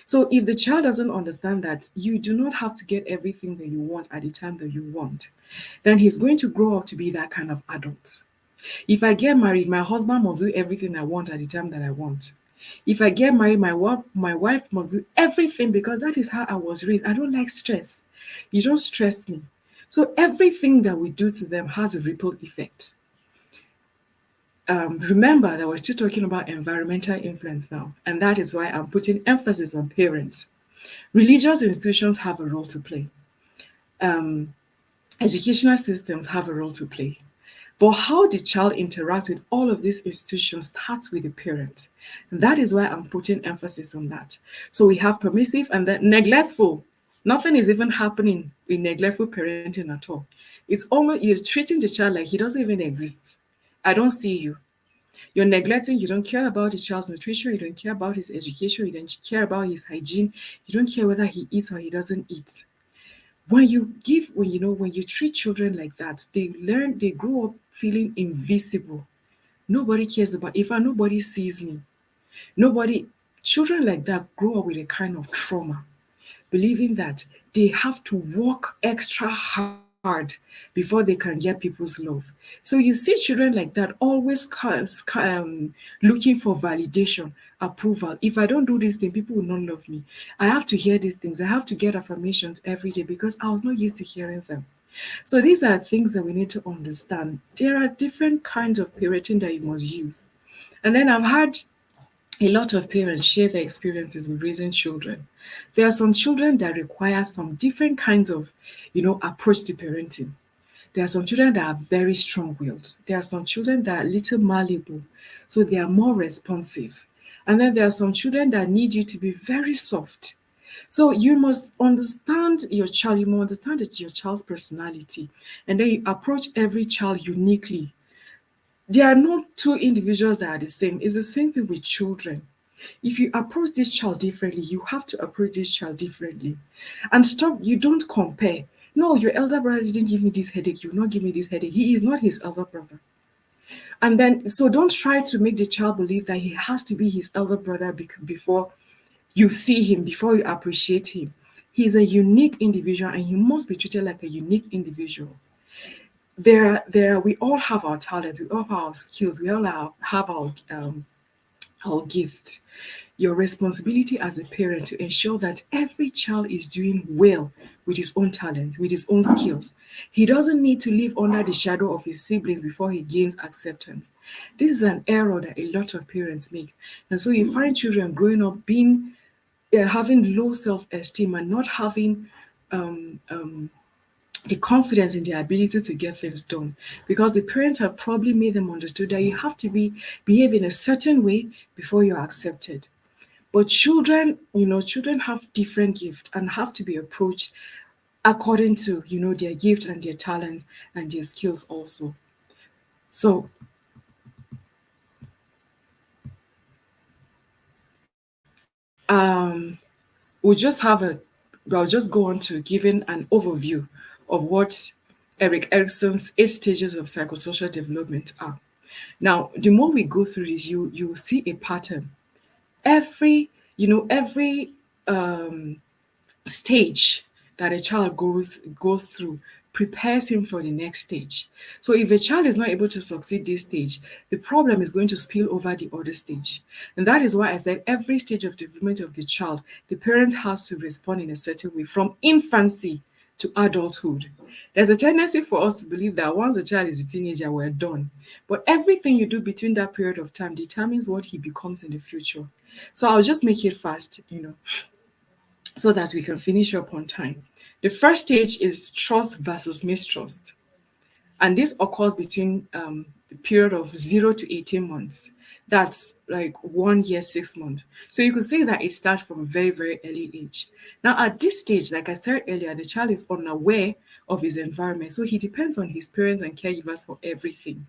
So if the child doesn't understand that you do not have to get everything that you want at the time that you want, then he's going to grow up to be that kind of adult. If I get married, my husband must do everything I want at the time that I want. If I get married, my wife must do everything because that is how I was raised. I don't like stress. You don't stress me. So everything that we do to them has a ripple effect. Remember that we're still talking about environmental influence now, and that is why I'm putting emphasis on parents. Religious institutions have a role to play. Educational systems have a role to play. But how the child interacts with all of these institutions starts with the parent. And that is why I'm putting emphasis on that. So we have permissive and then neglectful. Nothing is even happening with neglectful parenting at all. It's almost you're treating the child like he doesn't even exist. I don't see you. You're neglecting, you don't care about the child's nutrition, you don't care about his education, you don't care about his hygiene, you don't care whether he eats or he doesn't eat. When you treat children like that, they grow up feeling invisible. Nobody cares about, if nobody sees me, children like that grow up with a kind of trauma, believing that they have to work extra hard before they can get people's love. So you see children like that always looking for validation, approval. If I don't do this thing, people will not love me. I have to hear these things. I have to get affirmations every day because I was not used to hearing them. So these are things that we need to understand. There are different kinds of parenting that you must use. And then I've had a lot of parents share their experiences with raising children. There are some children that require some different kinds of, approach to parenting. There are some children that are very strong-willed. There are some children that are a little malleable, so they are more responsive. And then there are some children that need you to be very soft. So you must understand your child, you must understand your child's personality, and then you approach every child uniquely. There are not two individuals that are the same. It's the same thing with children. If you approach this child differently, you have to approach this child differently. And you don't compare. No, your elder brother didn't give me this headache. You will not give me this headache. He is not his elder brother. And then, so don't try to make the child believe that he has to be his elder brother before you see him, before you appreciate him. He's a unique individual and he must be treated like a unique individual. We all have our talents, we all have our skills, we all have our gifts. Your responsibility as a parent to ensure that every child is doing well with his own talents, with his own skills. He doesn't need to live under the shadow of his siblings before he gains acceptance. This is an error that a lot of parents make. And so you find children growing up having low self-esteem and not having the confidence in their ability to get things done, because the parents have probably made them understood that you have to behave in a certain way before you're accepted. But children have different gifts and have to be approached according to, their gift and their talents and their skills also. So we'll just have a I'll just go on to giving an overview of what Eric Erickson's 8 stages of psychosocial development are. Now, the more we go through this, you will see a pattern. Every stage that a child goes through prepares him for the next stage. So if a child is not able to succeed this stage, the problem is going to spill over the other stage. And that is why I said every stage of development of the child, the parent has to respond in a certain way from infancy to adulthood. There's a tendency for us to believe that once a child is a teenager, we're done. But everything you do between that period of time determines what he becomes in the future. So I'll just make it fast, so that we can finish up on time. The first stage is trust versus mistrust. And this occurs between the period of 0 to 18 months. That's like 1 year, 6 months. So you could say that it starts from a very, very early age. Now, at this stage, like I said earlier, the child is unaware of his environment. So he depends on his parents and caregivers for everything.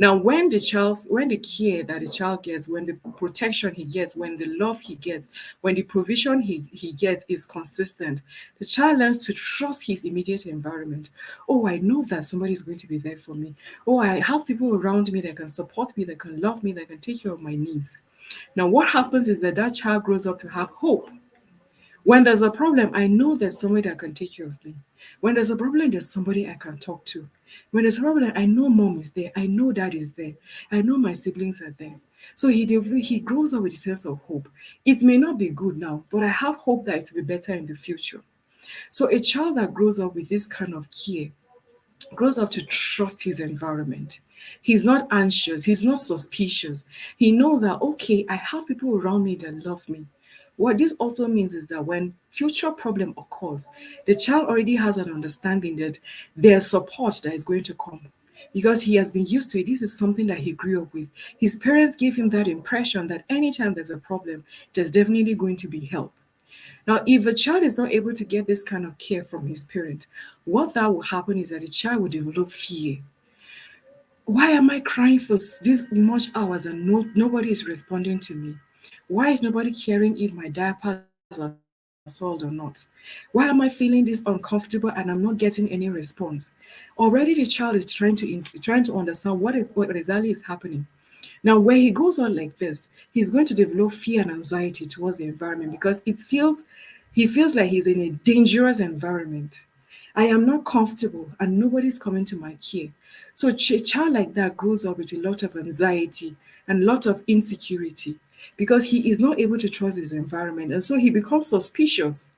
Now, when the care that the child gets, when the protection he gets, when the love he gets, when the provision he gets is consistent, the child learns to trust his immediate environment. Oh, I know that somebody is going to be there for me. Oh, I have people around me that can support me, that can love me, that can take care of my needs. Now, what happens is that that child grows up to have hope. When there's a problem, I know there's somebody that can take care of me. When there's a problem, there's somebody I can talk to. When there's a problem, I know mom is there. I know dad is there. I know my siblings are there. So he grows up with a sense of hope. It may not be good now, but I have hope that it will be better in the future. So a child that grows up with this kind of care grows up to trust his environment. He's not anxious. He's not suspicious. He knows that, okay, I have people around me that love me. What this also means is that when future problem occurs, the child already has an understanding that there's support that is going to come because he has been used to it. This is something that he grew up with. His parents gave him that impression that anytime there's a problem, there's definitely going to be help. Now, if a child is not able to get this kind of care from his parent, what that will happen is that the child will develop fear. Why am I crying for this much hours and nobody is responding to me? Why is nobody caring if my diapers are soiled or not? Why am I feeling this uncomfortable and I'm not getting any response? Already the child is trying to understand what exactly is happening. Now, where he goes on like this, he's going to develop fear and anxiety towards the environment because he feels like he's in a dangerous environment. I am not comfortable and nobody's coming to my care. So a child like that grows up with a lot of anxiety and a lot of insecurity because he is not able to trust his environment. And so he becomes suspicious.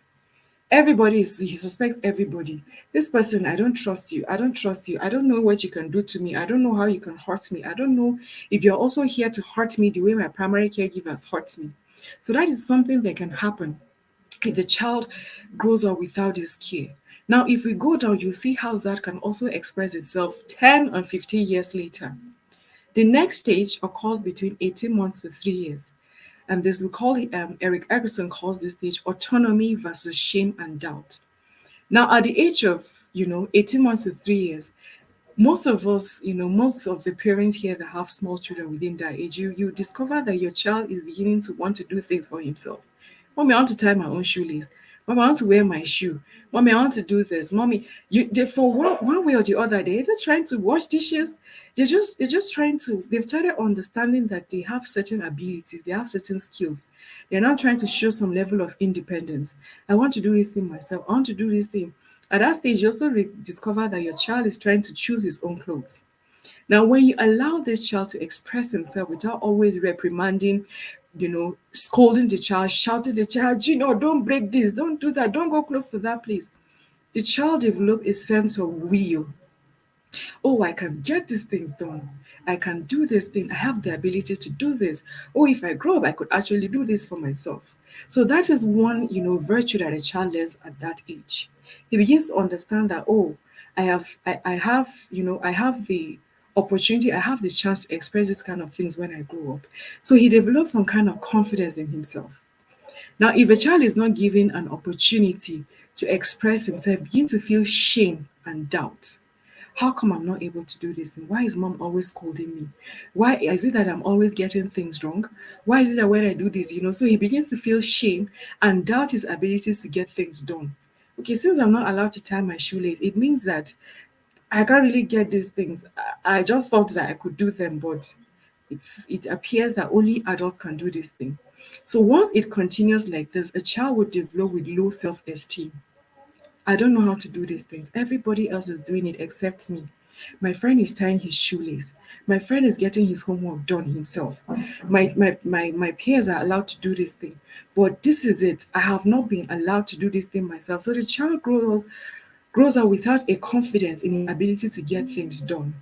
He suspects everybody. This person, I don't trust you. I don't trust you. I don't know what you can do to me. I don't know how you can hurt me. I don't know if you're also here to hurt me the way my primary caregivers hurt me. So that is something that can happen if the child grows up without this care. Now, if we go down, you see how that can also express itself 10 and 15 years later. The next stage occurs between 18 months to 3 years. And this we call it, Eric Erickson calls this stage autonomy versus shame and doubt. Now, at the age of, 18 months to 3 years, most of us, most of the parents here that have small children within that age, you discover that your child is beginning to want to do things for himself. Mommy, I want to tie my own shoelace. Mommy, I want to wear my shoe. Mommy, I want to do this. Mommy, for one way or the other, they're either trying to wash dishes. They've started understanding that they have certain abilities, they have certain skills. They're now trying to show some level of independence. I want to do this thing myself. I want to do this thing. At that stage, you also discover that your child is trying to choose his own clothes. Now, when you allow this child to express himself without always reprimanding, scolding the child, shouting the child, don't break this, don't do that, don't go close to that place. The child develops a sense of will. Oh, I can get these things done. I can do this thing. I have the ability to do this. Oh, if I grow up, I could actually do this for myself. So that is one, virtue that a child learns at that age. He begins to understand that, oh, I have the opportunity, I have the chance to express this kind of things when I grow up. So he develops some kind of confidence in himself. Now, if a child is not given an opportunity to express himself, begin to feel shame and doubt. How come I'm not able to do this thing? Why is mom always scolding me? Why is it that I'm always getting things wrong? Why is it that when I do this, so he begins to feel shame and doubt his abilities to get things done. Okay, since I'm not allowed to tie my shoelace, it means that I can't really get these things. I just thought that I could do them, but it appears that only adults can do this thing. So once it continues like this, a child would develop with low self-esteem. I don't know how to do these things. Everybody else is doing it except me. My friend is tying his shoelace. My friend is getting his homework done himself. My peers are allowed to do this thing. But this is it. I have not been allowed to do this thing myself. So the child grows up without a confidence in his ability to get things done.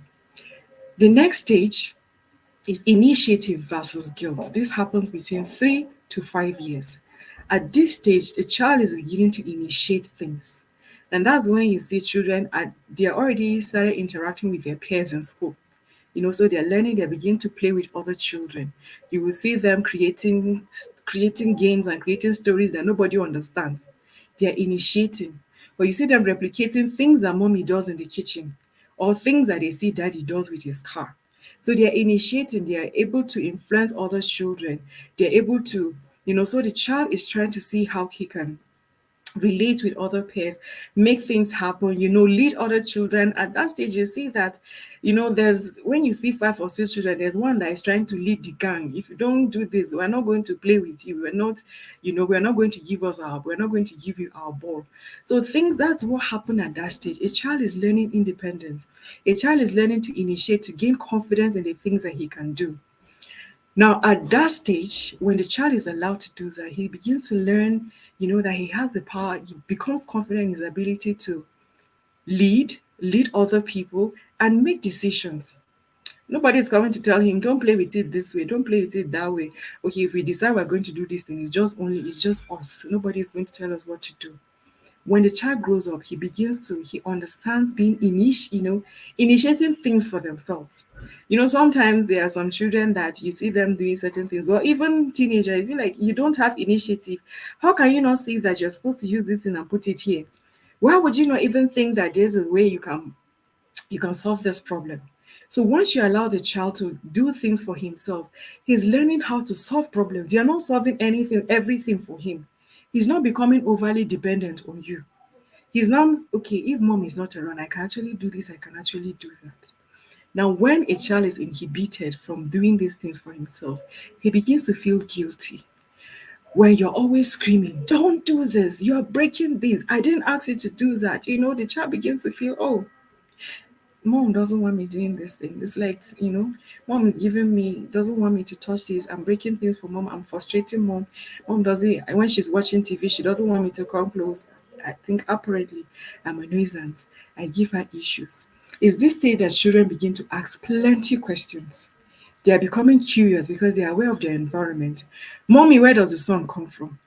The next stage is initiative versus guilt. This happens between 3 to 5 years. At this stage, the child is beginning to initiate things. And that's when you see children, they're already started interacting with their peers in school. So they're learning, they begin to play with other children. You will see them creating games and creating stories that nobody understands. They're initiating. But you see them replicating things that mommy does in the kitchen or things that they see daddy does with his car. So they're initiating, they are able to influence other children. They're able to, so the child is trying to see how he can relate with other peers, make things happen, lead other children. At that stage, you see that, there's when you see 5 or 6 children, there's one that is trying to lead the gang. If you don't do this, we're not going to play with you. We're not going to we're not going to give you our ball. So things that's what happened at that stage. A child is learning independence. A child is learning to initiate, to gain confidence in the things that he can do. Now, at that stage, when the child is allowed to do that, he begins to learn, that he has the power. He becomes confident in his ability to lead other people, and make decisions. Nobody is coming to tell him, don't play with it this way, don't play with it that way. Okay, if we decide we're going to do this thing, it's just us. Nobody is going to tell us what to do. When the child grows up, he understands being initiating things for themselves. Sometimes there are some children that you see them doing certain things, or even teenagers, you feel like you don't have initiative. How can you not see that you're supposed to use this thing and put it here? Why would you not even think that there's a way you can solve this problem? So once you allow the child to do things for himself, he's learning how to solve problems. You're not solving everything for him. He's not becoming overly dependent on you. He's now, okay, if mom is not around, I can actually do this, I can actually do that. Now, when a child is inhibited from doing these things for himself, he begins to feel guilty. When you're always screaming, don't do this, you're breaking this, I didn't ask you to do that. The child begins to feel, oh, mom doesn't want me doing this thing. It's like, mom is doesn't want me to touch this. I'm breaking things for mom. I'm frustrating mom. Mom doesn't, when she's watching TV, she doesn't want me to come close. I think apparently I'm a nuisance. I give her issues. It's this stage that children begin to ask plenty questions. They are becoming curious because they are aware of their environment. Mommy, where does the sun come from?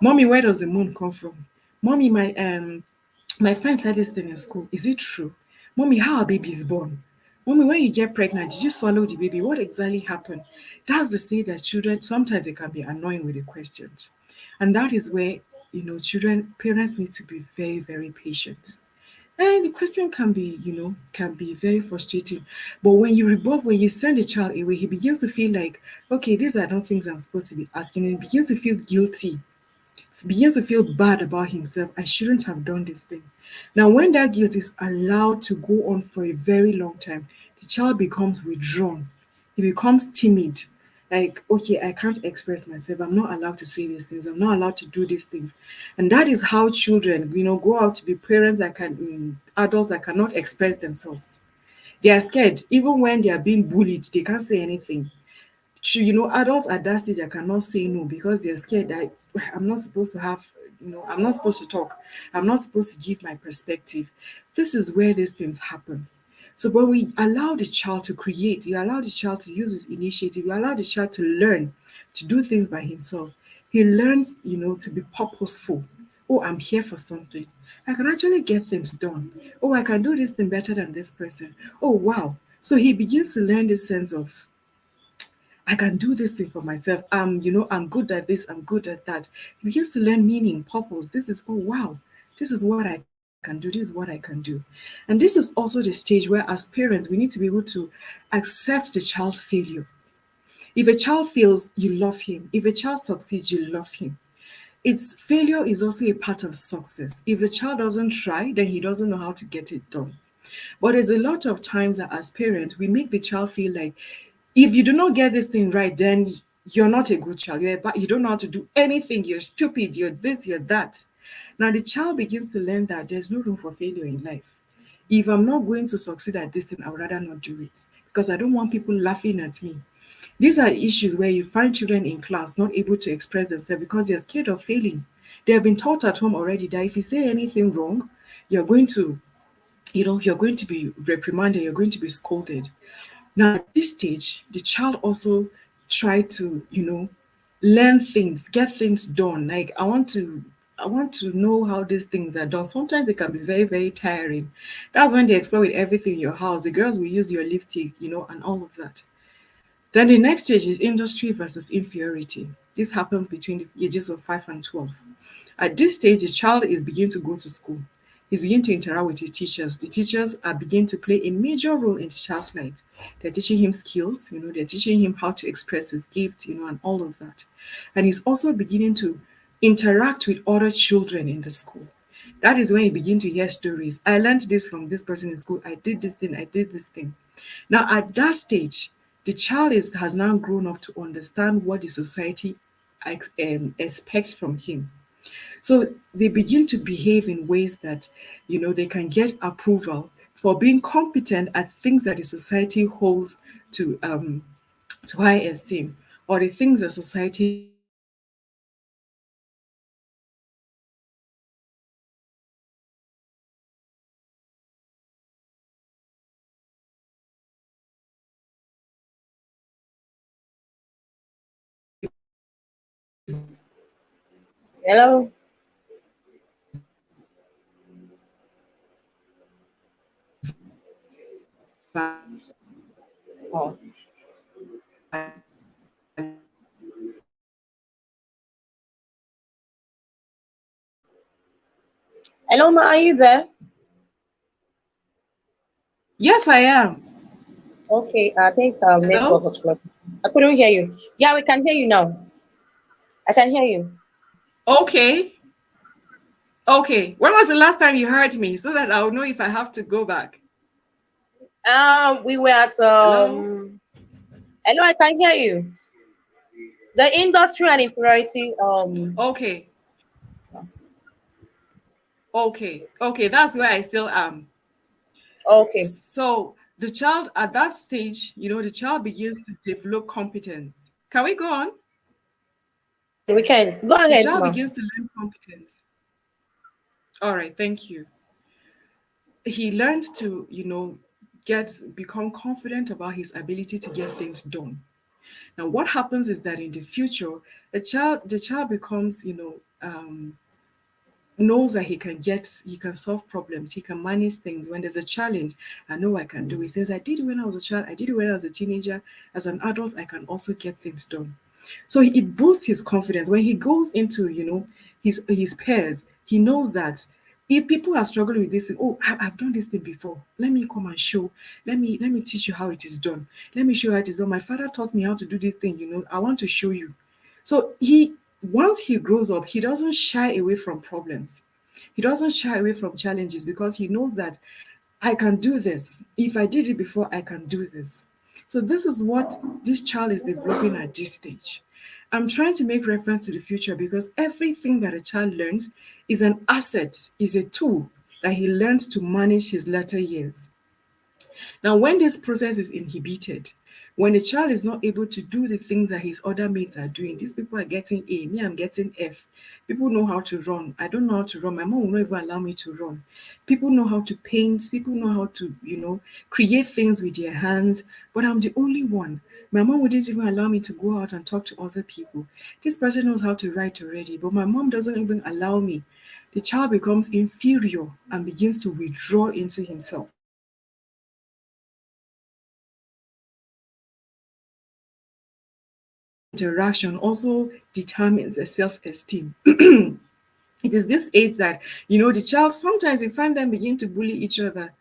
Mommy, where does the moon come from? Mommy, my friend said this thing in school. Is it true? Mommy, how a baby is born? Mommy, when you get pregnant, did you swallow the baby? What exactly happened? That's the stage that children, sometimes they can be annoying with the questions. And that is where, parents need to be very, very patient. And the question can be very frustrating. But when you send a child away, he begins to feel like, okay, these are not things I'm supposed to be asking. And he begins to feel guilty, begins to feel bad about himself. I shouldn't have done this thing. Now, when that guilt is allowed to go on for a very long time, the child becomes withdrawn. He becomes timid. Like, okay, I can't express myself. I'm not allowed to say these things. I'm not allowed to do these things. And that is how children, go out to be parents adults that cannot express themselves. They are scared. Even when they are being bullied, they can't say anything. Adults at that stage, I cannot say no because they're scared that I'm not supposed to have, I'm not supposed to talk. I'm not supposed to give my perspective. This is where these things happen. So when we allow the child to create, you allow the child to use his initiative, you allow the child to learn to do things by himself. He learns, to be purposeful. Oh, I'm here for something. I can actually get things done. Oh, I can do this thing better than this person. Oh, wow. So he begins to learn this sense of, I can do this thing for myself. I'm good at this, I'm good at that. He begins to learn meaning, purpose. This is, oh wow, This is what I can do. This is what I can do. And this is also the stage where, as parents, we need to be able to accept the child's failure. If a child fails, you love him. If a child succeeds, you love him. It's failure is also a part of success. If the child doesn't try, then he doesn't know how to get it done. But there's a lot of times that as parents, we make the child feel like if you do not get this thing right, then you're not a good child. You don't know how to do anything. You're stupid. You're this, you're that. Now the child begins to learn that there's no room for failure in life. If I'm not going to succeed at this thing, I would rather not do it because I don't want people laughing at me. These are issues where you find children in class not able to express themselves because they're scared of failing. They have been taught at home already that if you say anything wrong, you're going to, you're going to be reprimanded, you're going to be scolded. Now, at this stage, the child also try to, learn things, get things done. Like I want to know how these things are done. Sometimes it can be very, very tiring. That's when they explore with everything in your house. The girls will use your lipstick, and all of that. Then the next stage is industry versus inferiority. This happens between the ages of 5 and 12. At this stage, the child is beginning to go to school. He's beginning to interact with his teachers. The teachers are beginning to play a major role in the child's life. They're teaching him skills, they're teaching him how to express his gift, and all of that. And he's also beginning to interact with other children in the school. That is when you begin to hear stories. I learned this from this person in school. I did this thing. I did this thing. Now, at that stage, the child has now grown up to understand what the society expects from him. So they begin to behave in ways that, they can get approval for being competent at things that the society holds to high esteem, or the things that society Hello. Oh. Hello, Ma, are you there? Yes, I am. Okay, I think network Hello? was flooding. I couldn't hear you. Yeah, we can hear you now. I can hear you. Okay. Okay. When was the last time you heard me so that I'll know if I have to go back? We were at Hello? hello, I can hear you. The industry and inferiority. Okay. Okay. Okay. That's where I still am. Okay, So the child at that stage, the child begins to develop competence. Can we go on? we can go The ahead, child Ma. begins to learn competence. All right, thank you. He learns to, become confident about his ability to get things done. Now, what happens is that in the future, the child becomes, knows that he can solve problems, he can manage things. When there's a challenge, I know I can do it. Since I did it when I was a child, I did it when I was a teenager. As an adult, I can also get things done. So it boosts his confidence when he goes into, his peers. He knows that if people are struggling with this thing, oh, I've done this thing before. Let me come and show. Let me teach you how it is done. Let me show you how it is done. My father taught me how to do this thing. I want to show you. So once he grows up, he doesn't shy away from problems. He doesn't shy away from challenges because he knows that I can do this. If I did it before, I can do this. So this is what this child is developing at this stage. I'm trying to make reference to the future because everything that a child learns is an asset, is a tool that he learns to manage his latter years. Now, when this process is inhibited, when a child is not able to do the things that his other mates are doing, these people are getting A, me, I'm getting F. People know how to run. I don't know how to run. My mom will not even allow me to run. People know how to paint. People know how to, create things with their hands. But I'm the only one. My mom wouldn't even allow me to go out and talk to other people. This person knows how to write already, but my mom doesn't even allow me. The child becomes inferior and begins to withdraw into himself. Interaction also determines the self-esteem. It is this age that, the child, sometimes you find them begin to bully each other.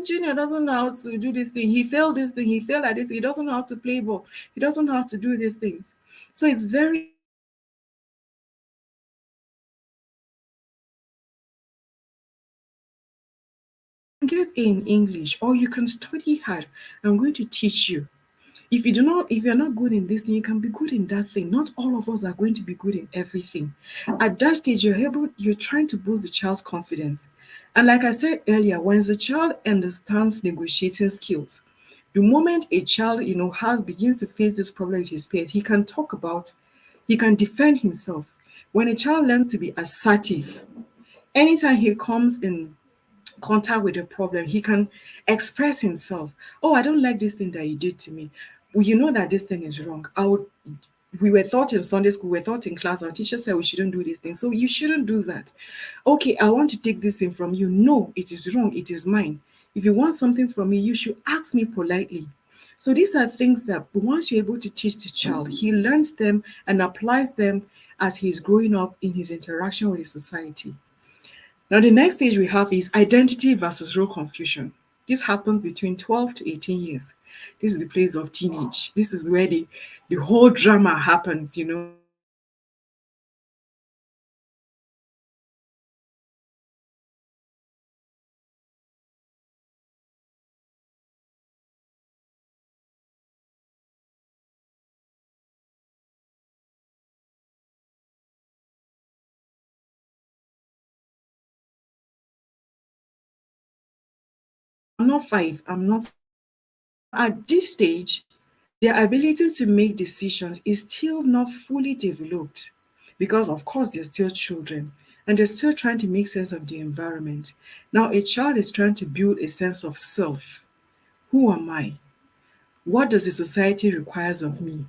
Junior doesn't know how to do this thing. He failed this thing. He failed at this. He doesn't know how to play ball. He doesn't know how to do these things. So it's very get A in English, or you can study hard. I'm going to teach you. If you're not good in this thing, you can be good in that thing. Not all of us are going to be good in everything. At that stage, you're trying to boost the child's confidence. And like I said earlier, once the child understands negotiating skills, the moment a child, has begins to face this problem with his peers, he can defend himself. When a child learns to be assertive, anytime he comes in contact with a problem, he can express himself. Oh, I don't like this thing that you did to me. Well, you know that this thing is wrong. We were taught in Sunday school, we were taught in class, our teacher said we shouldn't do this thing. So you shouldn't do that. Okay, I want to take this thing from you. No, it is wrong. It is mine. If you want something from me, you should ask me politely. So these are things that once you're able to teach the child, he learns them and applies them as he's growing up in his interaction with the society. Now, the next stage we have is identity versus role confusion. This happens between 12 to 18 years. This is the place of teenage. This is where the whole drama happens. I'm not five, I'm not. At this stage, their ability to make decisions is still not fully developed because, of course, they're still children and they're still trying to make sense of the environment. Now, a child is trying to build a sense of self. Who am I? What does the society requires of me?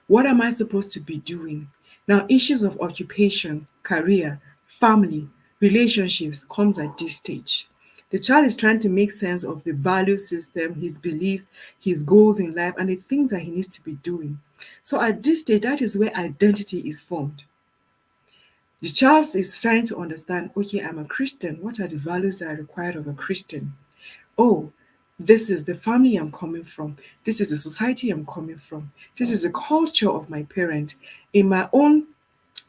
What am I supposed to be doing? Now, issues of occupation, career, family, relationships comes at this stage. The child is trying to make sense of the value system, his beliefs, his goals in life, and the things that he needs to be doing. So at this stage, that is where identity is formed. The child is trying to understand, okay, I'm a Christian. What are the values that are required of a Christian? Oh, this is the family I'm coming from. This is the society I'm coming from. This is the culture of my parents. In my own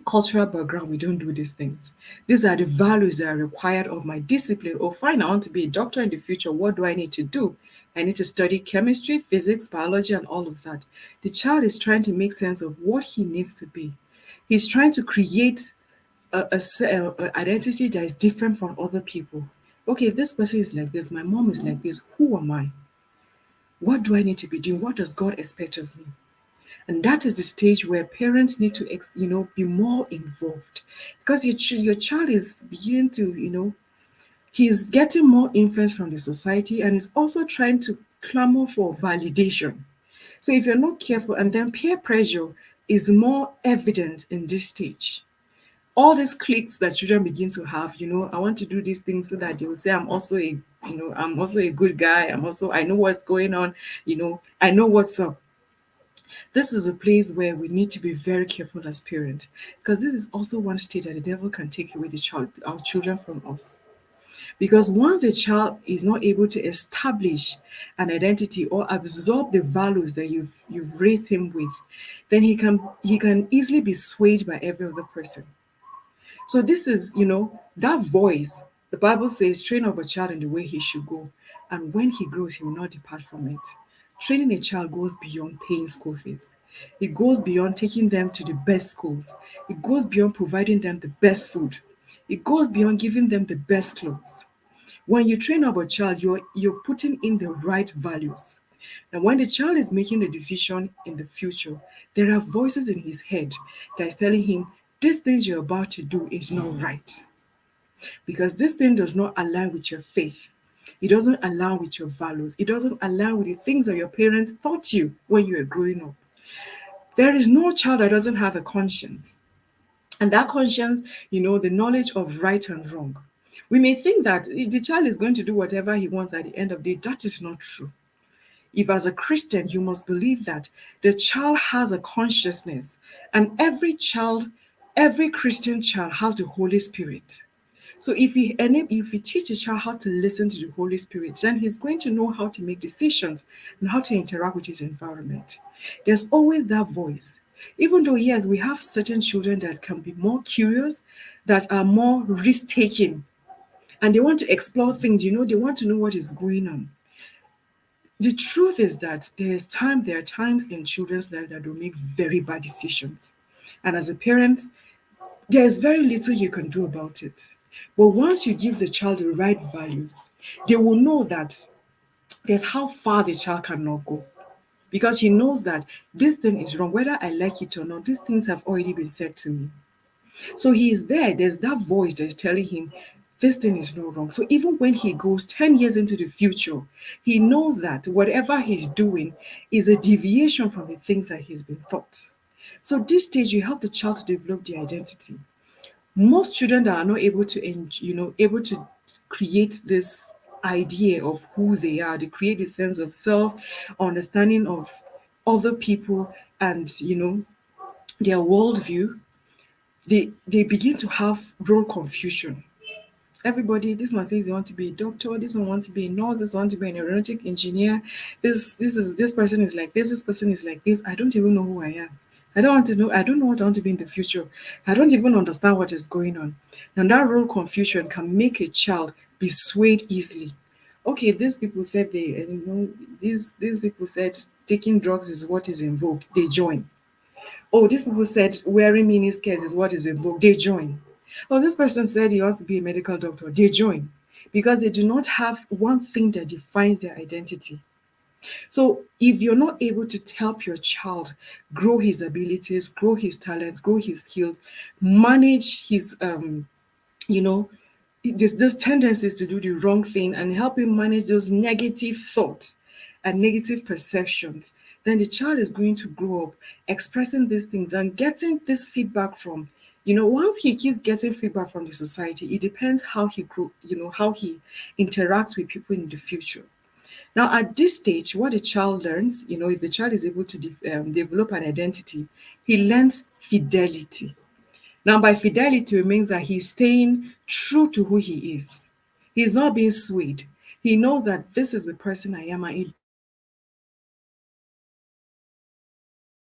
cultural background, we don't do these things. These are the values that are required of my discipline. Oh, fine, I want to be a doctor in the future. What do I need to do? I need to study chemistry, physics, biology, and all of that. The child is trying to make sense of what he needs to be. He's trying to create a identity that is different from other people. Okay, this person is like this, my mom is like this. Who am I? What do I need to be doing? What does God expect of me? And that is the stage where parents need to, be more involved, because your child is beginning to, he's getting more influence from the society and is also trying to clamor for validation. So if you're not careful, and then peer pressure is more evident in this stage. All these cliques that children begin to have, I want to do these things so that they will say I'm also a good guy. I know what's going on, I know what's up. This is a place where we need to be very careful as parents, because this is also one stage that the devil can take away our children from us. Because once a child is not able to establish an identity or absorb the values that you've raised him with, then he can easily be swayed by every other person. So this is, that voice. The Bible says, train up a child in the way he should go, and when he grows, he will not depart from it. Training a child goes beyond paying school fees. It goes beyond taking them to the best schools. It goes beyond providing them the best food. It goes beyond giving them the best clothes. When you train up a child, you're putting in the right values. And when the child is making the decision in the future, there are voices in his head that is telling him, this things you're about to do is not right. Because this thing does not align with your faith. It doesn't align with your values. It doesn't align with the things that your parents taught you when you were growing up. There is no child that doesn't have a conscience. And that conscience, the knowledge of right and wrong. We may think that the child is going to do whatever he wants at the end of the day. That is not true. If as a Christian, you must believe that the child has a consciousness, and every child, every Christian child has the Holy Spirit. So if you teach a child how to listen to the Holy Spirit, then he's going to know how to make decisions and how to interact with his environment. There's always that voice. Even though, yes, we have certain children that can be more curious, that are more risk taking, and they want to explore things, they want to know what is going on. The truth is that there are times in children's life that will make very bad decisions. And as a parent, there's very little you can do about it. But once you give the child the right values, they will know that there's how far the child cannot go. Because he knows that this thing is wrong, whether I like it or not, these things have already been said to me. So he is there. There's that voice that is telling him this thing is not wrong. So even when he goes 10 years into the future, he knows that whatever he's doing is a deviation from the things that he's been taught. So this stage, you help the child to develop their identity. Most children that are not able to able to create this idea of who they are, they create a sense of self, understanding of other people, and their worldview, they begin to have role confusion. Everybody, this one says they want to be a doctor, this one wants to be a nurse, this one wants to be an aeronautic engineer, this person is like this person is like this. I don't even know who I am. I don't want to know, I don't know what I want to be in the future. I don't even understand what is going on. And that role confusion can make a child be swayed easily. Okay, these people said these people said taking drugs is what is in vogue. They join. Oh, these people said wearing mini skirts is what is in vogue. They join. Oh, this person said he wants to be a medical doctor. They join because they do not have one thing that defines their identity. So if you're not able to help your child grow his abilities, grow his talents, grow his skills, manage his you know those tendencies to do the wrong thing, and help him manage those negative thoughts and negative perceptions, then the child is going to grow up expressing these things and getting this feedback from, once he keeps getting feedback from the society, it depends how he grow, how he interacts with people in the future. Now, at this stage, what the child learns, if the child is able to develop an identity, he learns fidelity. Now, by fidelity, it means that he's staying true to who he is. He's not being swayed. He knows that this is the person I am, and it doesn't matter what the society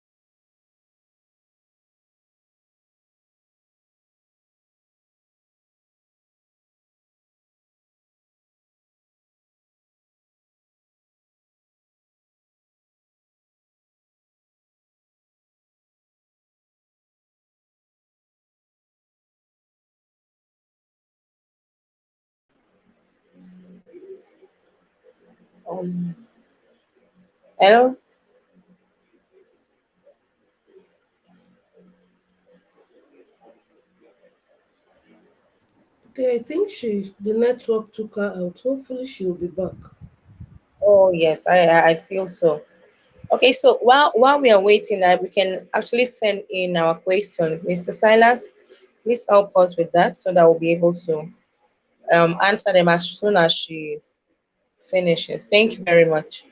says. Um, Hello. Okay, I think the network took her out. Hopefully she'll be back. Oh yes, I feel so. Okay, so while we are waiting, we can actually send in our questions. Mr. Silas, please help us with that so that we'll be able to answer them as soon as she finishes. Thank you very much.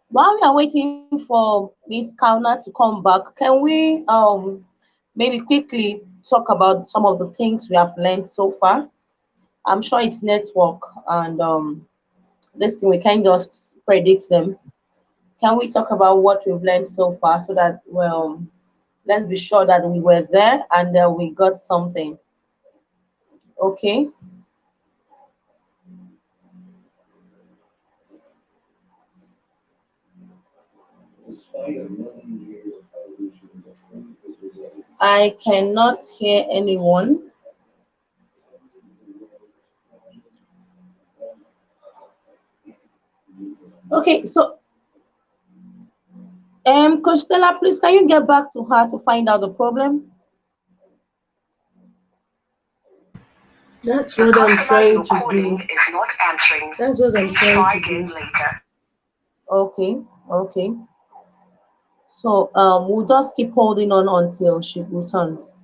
While we are waiting for Miss Kauna to come back, can we maybe quickly talk about some of the things we have learned so far? I'm sure it's network and this thing we can just predict them. Can we talk about what we've learned so far so that, well, Let's be sure that we were there and we got something. Okay. I cannot hear anyone. Okay, so Coach Stella, please can you get back to her to find out the problem? That's what I'm trying to do. That's what I'm trying to do. Okay, okay. So we'll just keep holding on until she returns.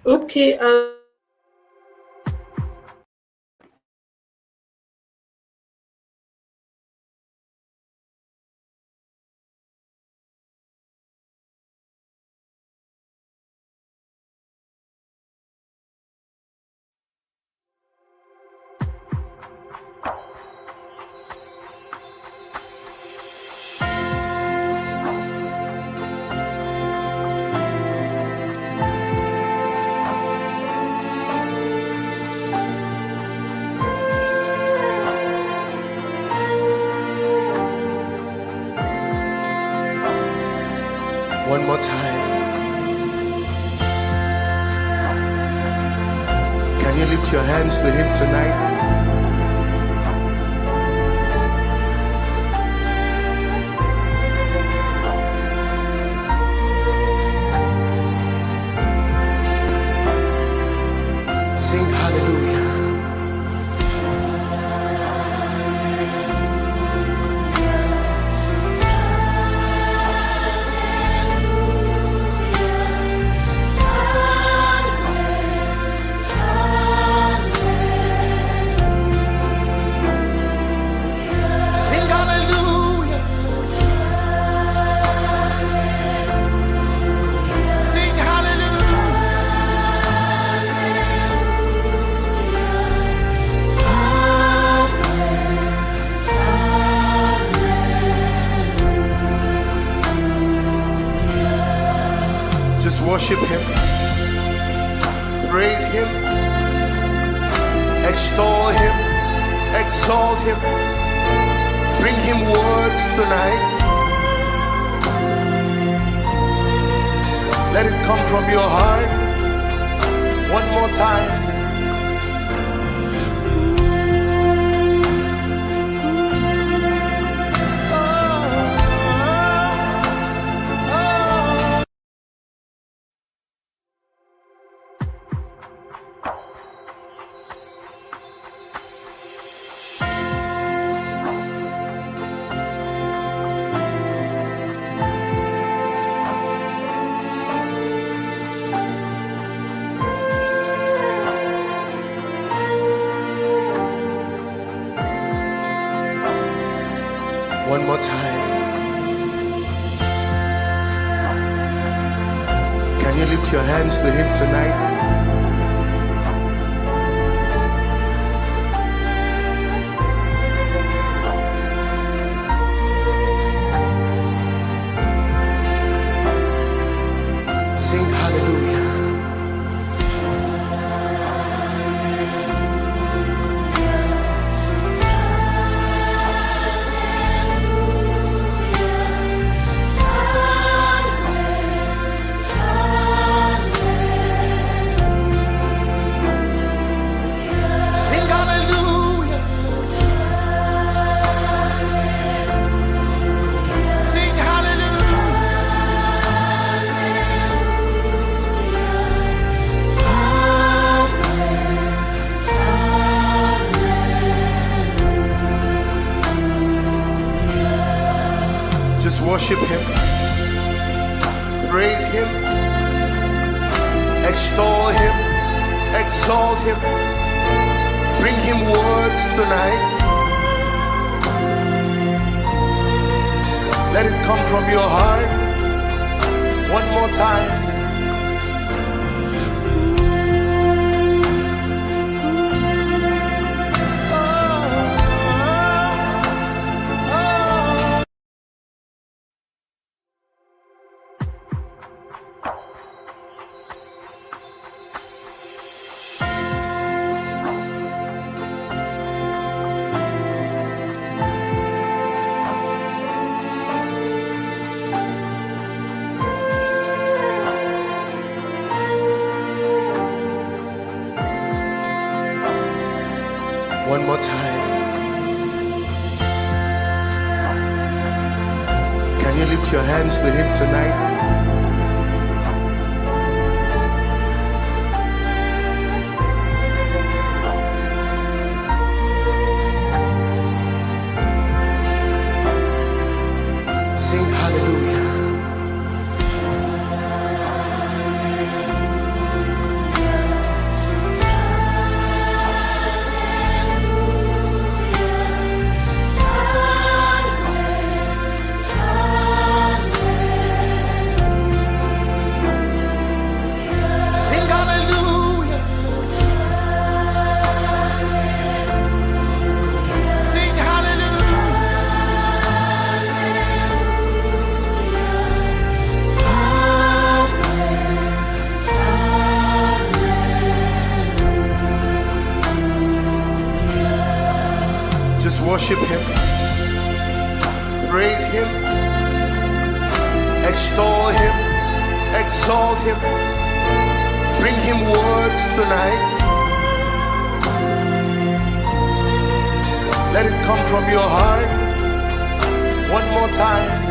Okay, One more time. Can you lift your hands to Him tonight? Sing hallelujah. Sing hallelujah. Sing hallelujah. Just worship Him, praise Him, extol Him, exalt Him, bring Him words tonight. Let it come from your heart. One more time. One more time. Can you lift your hands to him tonight? Sing hallelujah. Sing hallelujah. Sing hallelujah. Just worship him, praise him, extol him, exalt him, bring him words tonight. Let it come from your heart. One more time. One more time. Can you lift your hands to him tonight? Sing hallelujah. Sing hallelujah. Sing hallelujah. Just worship him, praise him, extol him, exalt him, bring him words tonight. Let it come from your heart. One more time.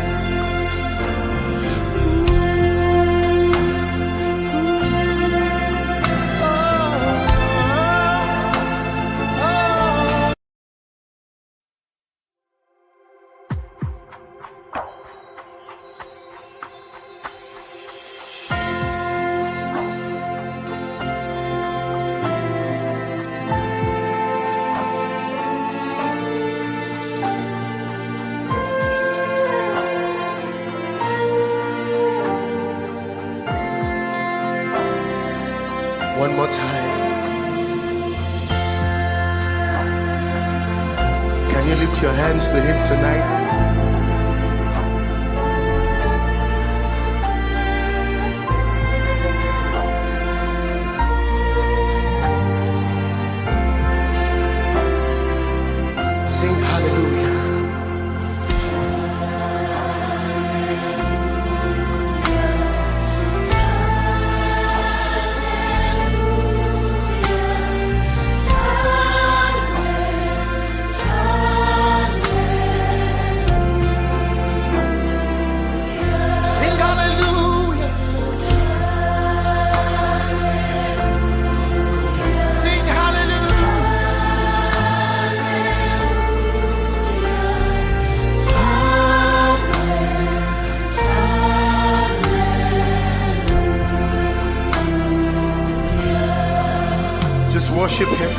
One more time. Can you lift your hands to him tonight? Sing hallelujah. Just worship him,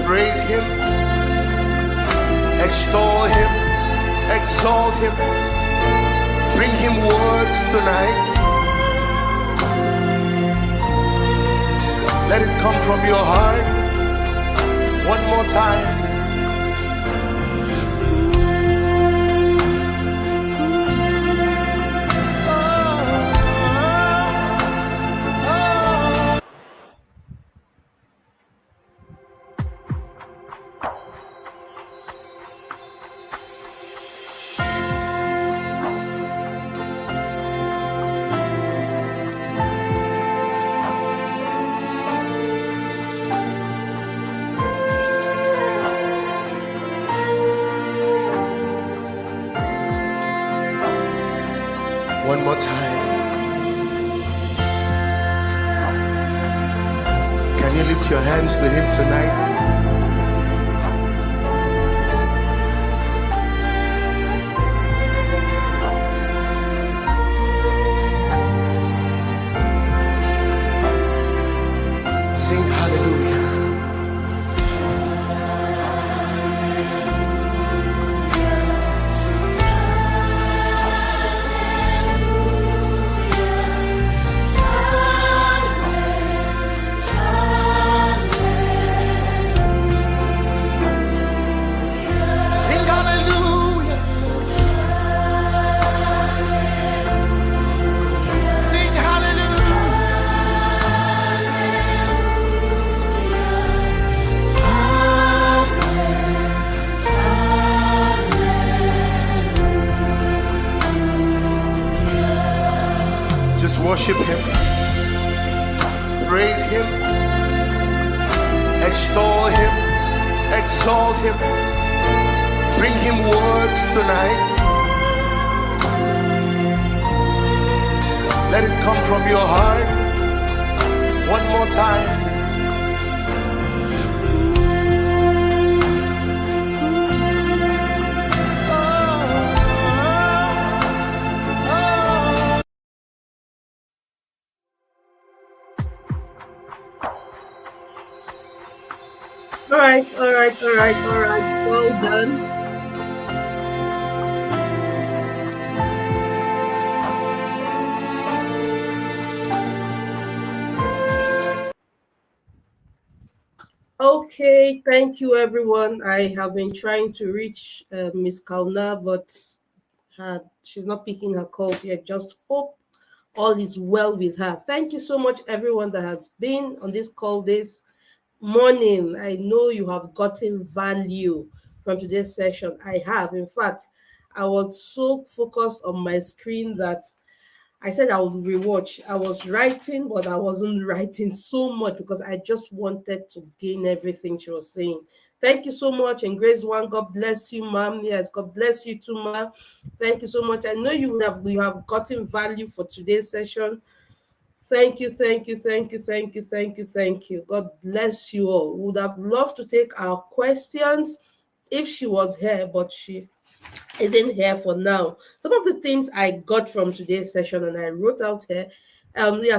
praise him, Extol him, exalt him, bring him words tonight. Let it come from your heart. One more time. One more time. Can you lift your hands to him tonight? Sing hallelujah. Just worship him, praise him, extol him, exalt him, bring him words tonight. Let it come from your heart. One more time. All right. Well done. Okay, thank you, everyone. I have been trying to reach Miss Kauna, but she's not picking her calls yet. Just hope all is well with her. Thank you so much, everyone that has been on this call this morning. I know you have gotten value from today's session. I have. In fact, I was so focused on my screen that I said I would rewatch. I was writing, but I wasn't writing so much because I just wanted to gain everything she was saying. Thank you so much. And Grace One, God bless you, ma'am. Yes, God bless you too, ma'am. Thank you so much. I know you have gotten value for today's session. Thank you. God bless you all. Would have loved to take our questions if she was here, but she isn't here for now. Some of the things I got from today's session and I wrote out here.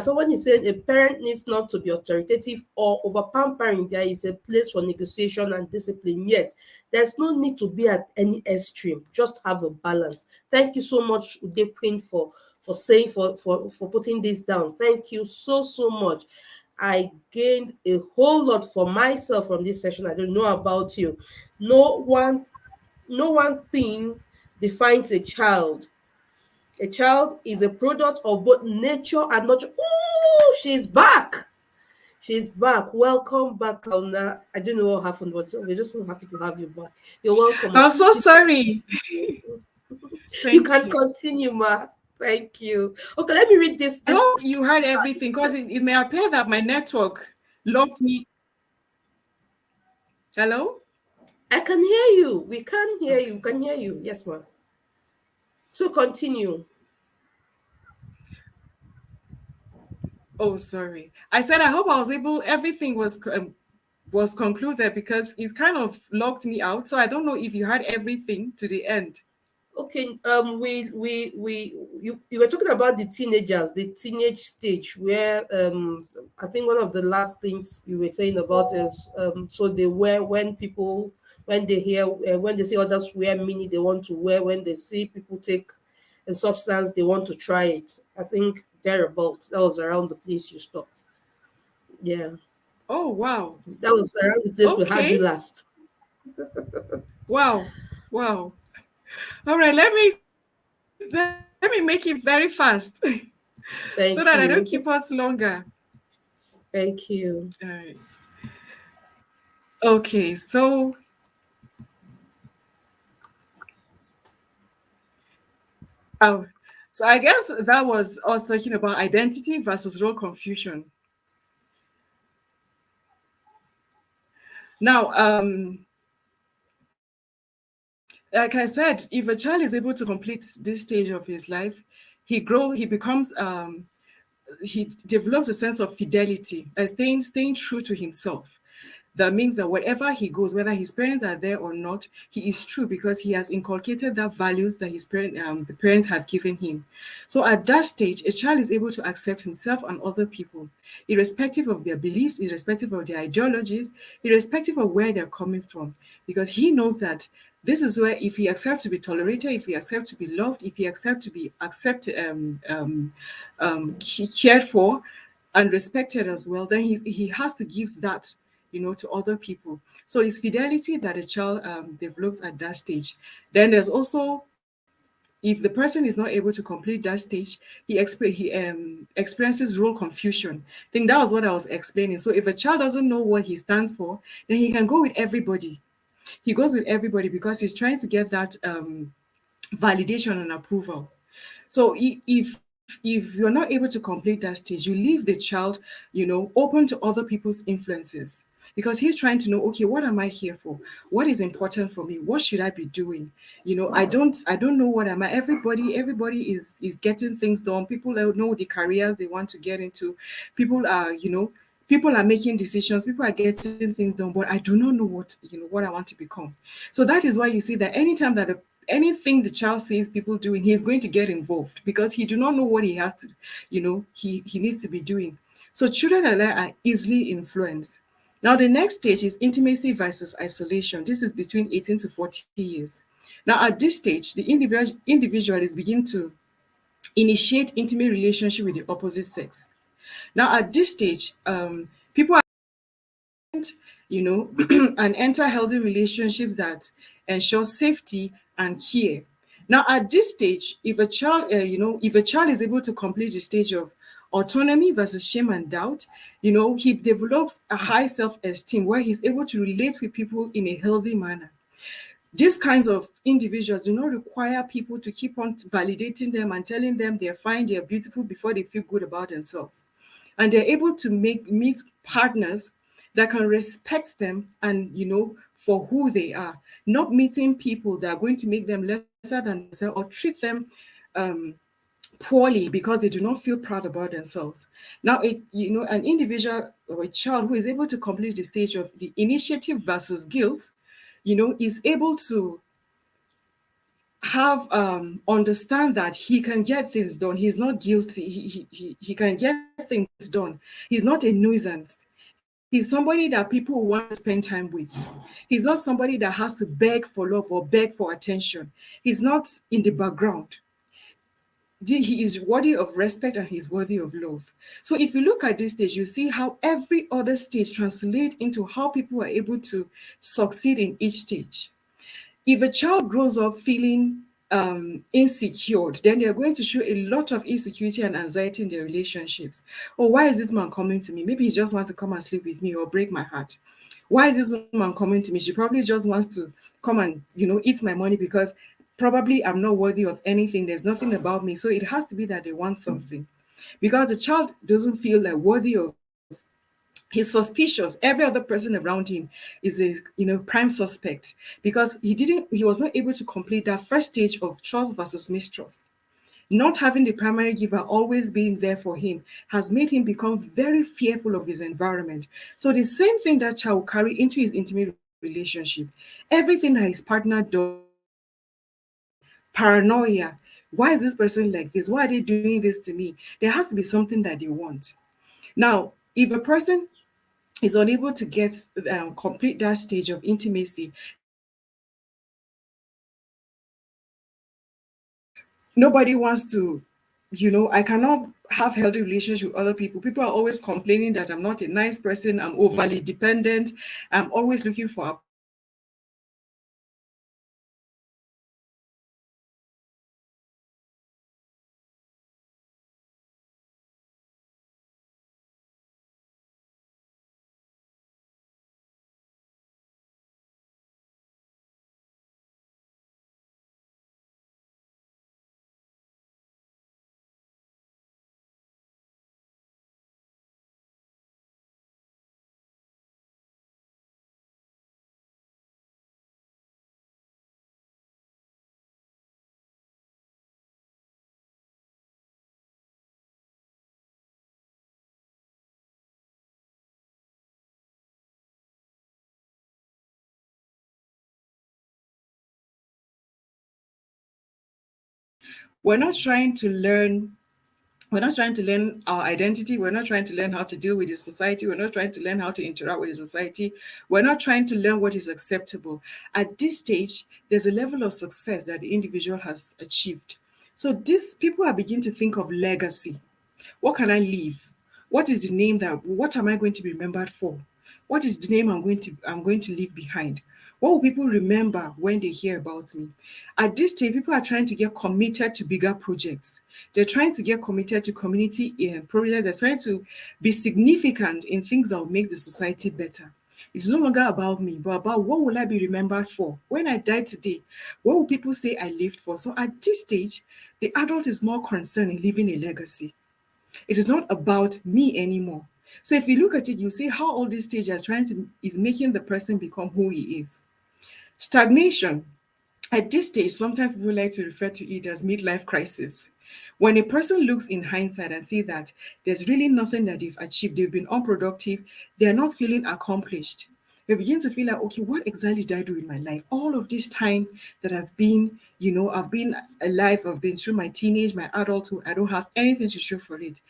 Someone is saying a parent needs not to be authoritative or over pampering. There is a place for negotiation and discipline. Yes, there's no need to be at any extreme. Just have a balance. Thank you so much, Ude Queen, for saying for putting this down. Thank you so much. I gained a whole lot for myself from this session. I don't know about you. No one thing defines a child. A child is a product of both nature and nurture. Oh, she's back. Welcome back, Kauna. I don't know what happened, but we're just so happy to have you back. You're welcome. I'm so sorry. You can continue, ma. Thank you. Okay, let me read this. I hope you heard everything because it may appear that my network locked me. Hello? I can hear you. We can hear you. We can hear you. Yes, ma'am. So continue. Oh, sorry. I said I hope I was able. Everything was concluded because it kind of locked me out. So I don't know if you heard everything to the end. Okay, you were talking about the teenagers, the teenage stage, where I think one of the last things you were saying about is so they wear when people when they hear when they see others wear mini, they want to wear. When they see people take a substance, they want to try it. I think thereabout. That was around the place you stopped. Yeah, Oh, wow. that was around the place we had you Okay. last. Wow. Wow. All right, let me make it very fast so that I don't Thank keep you. us longer. Thank you. All right. Okay, oh, so I guess that was us talking about identity versus role confusion. Now, like I said, if a child is able to complete this stage of his life, he becomes he develops a sense of fidelity, staying true to himself. That means that wherever he goes, whether his parents are there or not, he is true because he has inculcated that values that the parents have given him. So at that stage, a child is able to accept himself and other people, irrespective of their beliefs, irrespective of their ideologies, irrespective of where they're coming from, because he knows that this is where, if he accepts to be tolerated, if he accepts to be loved, if he accepts to be cared for and respected as well, then he has to give that, to other people. So it's fidelity that a child develops at that stage. Then there's also, if the person is not able to complete that stage, he experiences role confusion. I think that was what I was explaining. So if a child doesn't know what he stands for, then he can go with everybody. He goes with everybody because he's trying to get that validation and approval. So if you're not able to complete that stage, you leave the child, open to other people's influences, because he's trying to know, okay, what am I here for? What is important for me? What should I be doing? I don't know what am I. Everybody is getting things done. People know the careers they want to get into. People are making decisions. People are getting things done, but I do not know what I want to become. So that is why you see that anytime that anything the child sees people doing, he's going to get involved because he do not know what he has to, he needs to be doing. So children like that are easily influenced. Now the next stage is intimacy versus isolation. This is between 18 to 40 years. Now at this stage, the individual is begin to initiate intimate relationship with the opposite sex. Now at this stage, people and enter healthy relationships that ensure safety and care. Now, at this stage, if a child is able to complete the stage of autonomy versus shame and doubt, he develops a high self-esteem where he's able to relate with people in a healthy manner. These kinds of individuals do not require people to keep on validating them and telling them they're fine, they're beautiful before they feel good about themselves. And they're able to meet partners that can respect them and, for who they are, not meeting people that are going to make them lesser than themselves or treat them um, poorly because they do not feel proud about themselves. Now, an individual or a child who is able to complete the stage of the initiative versus guilt, is able to have understand that he can get things done. He's not guilty. He can get things done. He's not a nuisance. He's somebody that people want to spend time with. He's not somebody that has to beg for love or beg for attention. He's not in the background. He is worthy of respect and he's worthy of love. So if you look at this stage, you see how every other stage translates into how people are able to succeed in each stage. If a child grows up feeling insecure, then they're going to show a lot of insecurity and anxiety in their relationships. Oh, why is this man coming to me? Maybe he just wants to come and sleep with me or break my heart. Why is this woman coming to me? She probably just wants to come and, eat my money because probably I'm not worthy of anything. There's nothing about me. So it has to be that they want something. Because the child doesn't feel like worthy of, he's suspicious. Every other person around him is a prime suspect because he was not able to complete that first stage of trust versus mistrust. Not having the primary giver always being there for him has made him become very fearful of his environment. So the same thing that child will carry into his intimate relationship. Everything that his partner does, paranoia. Why is this person like this? Why are they doing this to me? There has to be something that they want. Now, if a person is unable to get complete that stage of intimacy, nobody wants to, I cannot have healthy relations with other people. People are always complaining that I'm not a nice person, I'm overly dependent, I'm always looking for approval. We're not trying to learn we're not trying to learn our identity. We're not trying to learn how to deal with the society. We're not trying to learn how to interact with the society. We're not trying to learn what is acceptable. At this stage, there's a level of success that the individual has achieved. So these people are beginning to think of legacy. What can I leave? What is the name that what am I going to be remembered for? What is the name I'm going to leave behind? What will people remember when they hear about me? At this stage, people are trying to get committed to bigger projects. They're trying to get committed to community projects. They're trying to be significant in things that will make the society better. It's no longer about me, but about what will I be remembered for? When I die today, what will people say I lived for? So at this stage, the adult is more concerned in leaving a legacy. It is not about me anymore. So if you look at it, you see how all these stages is making the person become who he is. Stagnation. At this stage, sometimes people like to refer to it as midlife crisis. When a person looks in hindsight and see that there's really nothing that they've achieved, they've been unproductive, they're not feeling accomplished. They begin to feel like, okay, what exactly did I do in my life? All of this time that I've been alive, I've been through my teenage, my adulthood, I don't have anything to show for it.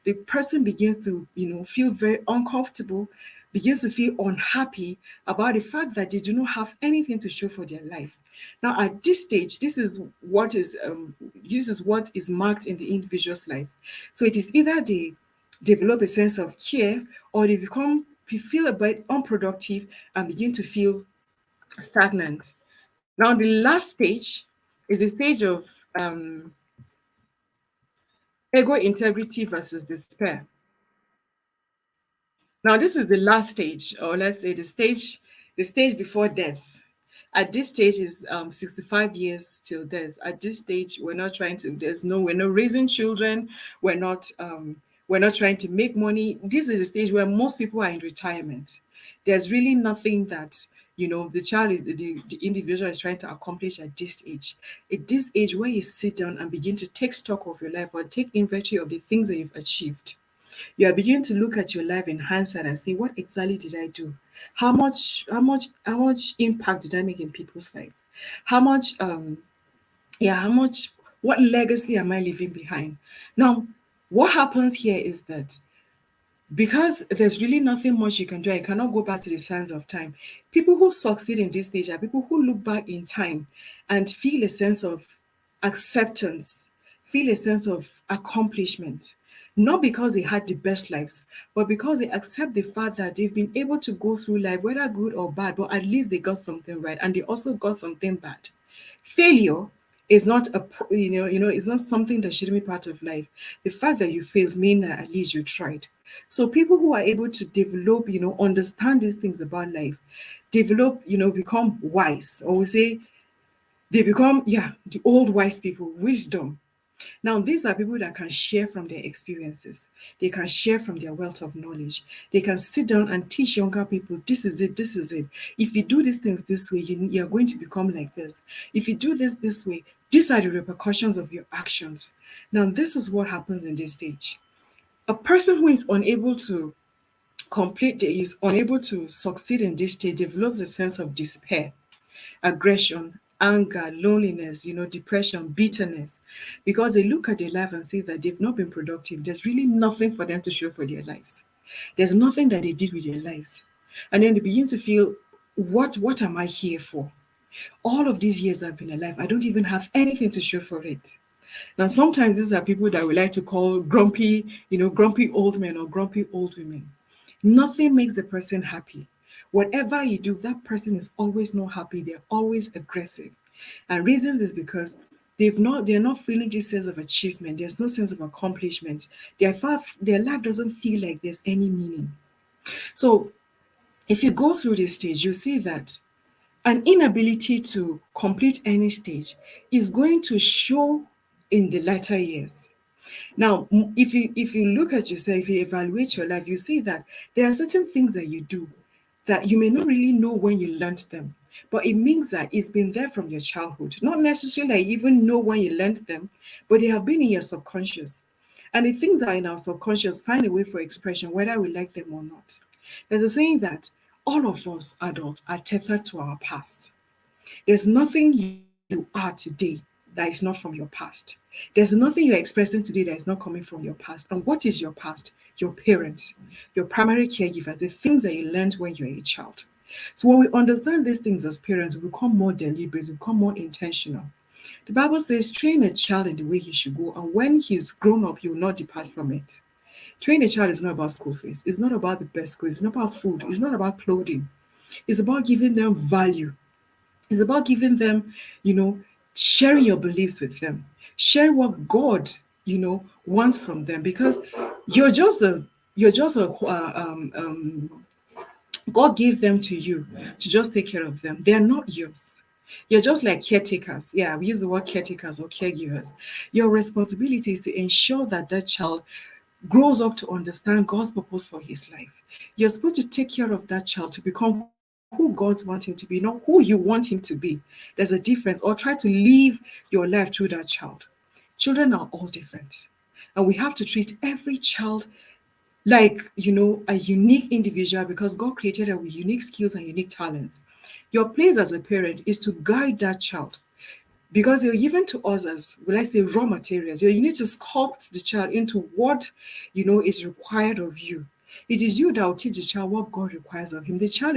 The person begins to, feel very uncomfortable, begins to feel unhappy about the fact that they do not have anything to show for their life. Now, at this stage, this is what is marked in the individual's life. So it is either they develop a sense of care, or they feel a bit unproductive and begin to feel stagnant. Now, the last stage is the stage of ego integrity versus despair. Now, this is the last stage, or let's say the stage before death. At this stage is 65 years till death. At this stage, we're not raising children, we're not trying to make money. This is the stage where most people are in retirement. There's really nothing that the individual is trying to accomplish at this age. At this age, where you sit down and begin to take stock of your life or take inventory of the things that you've achieved, you are beginning to look at your life in hindsight and say, what exactly did I do? How much impact did I make in people's life? How much how much what legacy am I leaving behind? Now, what happens here is that because there's really nothing much you can do, I cannot go back to the sands of time. People who succeed in this stage are people who look back in time and feel a sense of acceptance, feel a sense of accomplishment. Not because they had the best lives, but because they accept the fact that they've been able to go through life, whether good or bad, but at least they got something right and they also got something bad. Failure is not it's not something that shouldn't be part of life. The fact that you failed means that at least you tried. So people who are able to develop, understand these things about life, develop, become wise, or we say they become, the old wise people, wisdom. Now, these are people that can share from their experiences. They can share from their wealth of knowledge. They can sit down and teach younger people, this is it, this is it. If you do these things this way, you're going to become like this. If you do this way, these are the repercussions of your actions. Now, this is what happens in this stage. A person who is unable to is unable to succeed in this stage develops a sense of despair, aggression, anger, loneliness, depression, bitterness, because they look at their life and see that they've not been productive. There's really nothing for them to show for their lives. There's nothing that they did with their lives. And then they begin to feel, what am I here for? All of these years I've been alive, I don't even have anything to show for it. Now, sometimes these are people that we like to call grumpy, grumpy old men or grumpy old women. Nothing makes the person happy. Whatever you do, that person is always not happy. They're always aggressive. And reasons is because they're not feeling this sense of achievement. There's no sense of accomplishment. Their life doesn't feel like there's any meaning. So if you go through this stage, you see that an inability to complete any stage is going to show in the latter years. Now, if you look at yourself, if you evaluate your life, you see that there are certain things that you do that you may not really know when you learned them, but it means that it's been there from your childhood. Not necessarily that you even know when you learned them, but they have been in your subconscious. And the things that are in our subconscious find a way for expression, whether we like them or not. There's a saying that all of us adults are tethered to our past. There's nothing you are today that is not from your past. There's nothing you're expressing today that is not coming from your past. And what is your past? Your parents, your primary caregiver, the things that you learned when you were a child. So when we understand these things as parents, we become more deliberate, we become more intentional. The Bible says, train a child in the way he should go, and when he's grown up, he will not depart from it. Training a child is not about school fees. It's not about the best school. It's not about food. It's not about clothing. It's about giving them value. It's about giving them, sharing your beliefs with them, sharing what God, wants from them, because God gave them to you to just take care of them. They're not yours. You're just like caretakers. Yeah, we use the word caretakers or caregivers. Your responsibility is to ensure that that child grows up to understand God's purpose for his life. You're supposed to take care of that child to become who God wants him to be, not who you want him to be. There's a difference. Or try to live your life through that child. Children are all different. And we have to treat every child like, a unique individual, because God created her with unique skills and unique talents. Your place as a parent is to guide that child, because they're given to us as, will I say, raw materials. You need to sculpt the child into what, is required of you. It is you that will teach the child what God requires of him. The child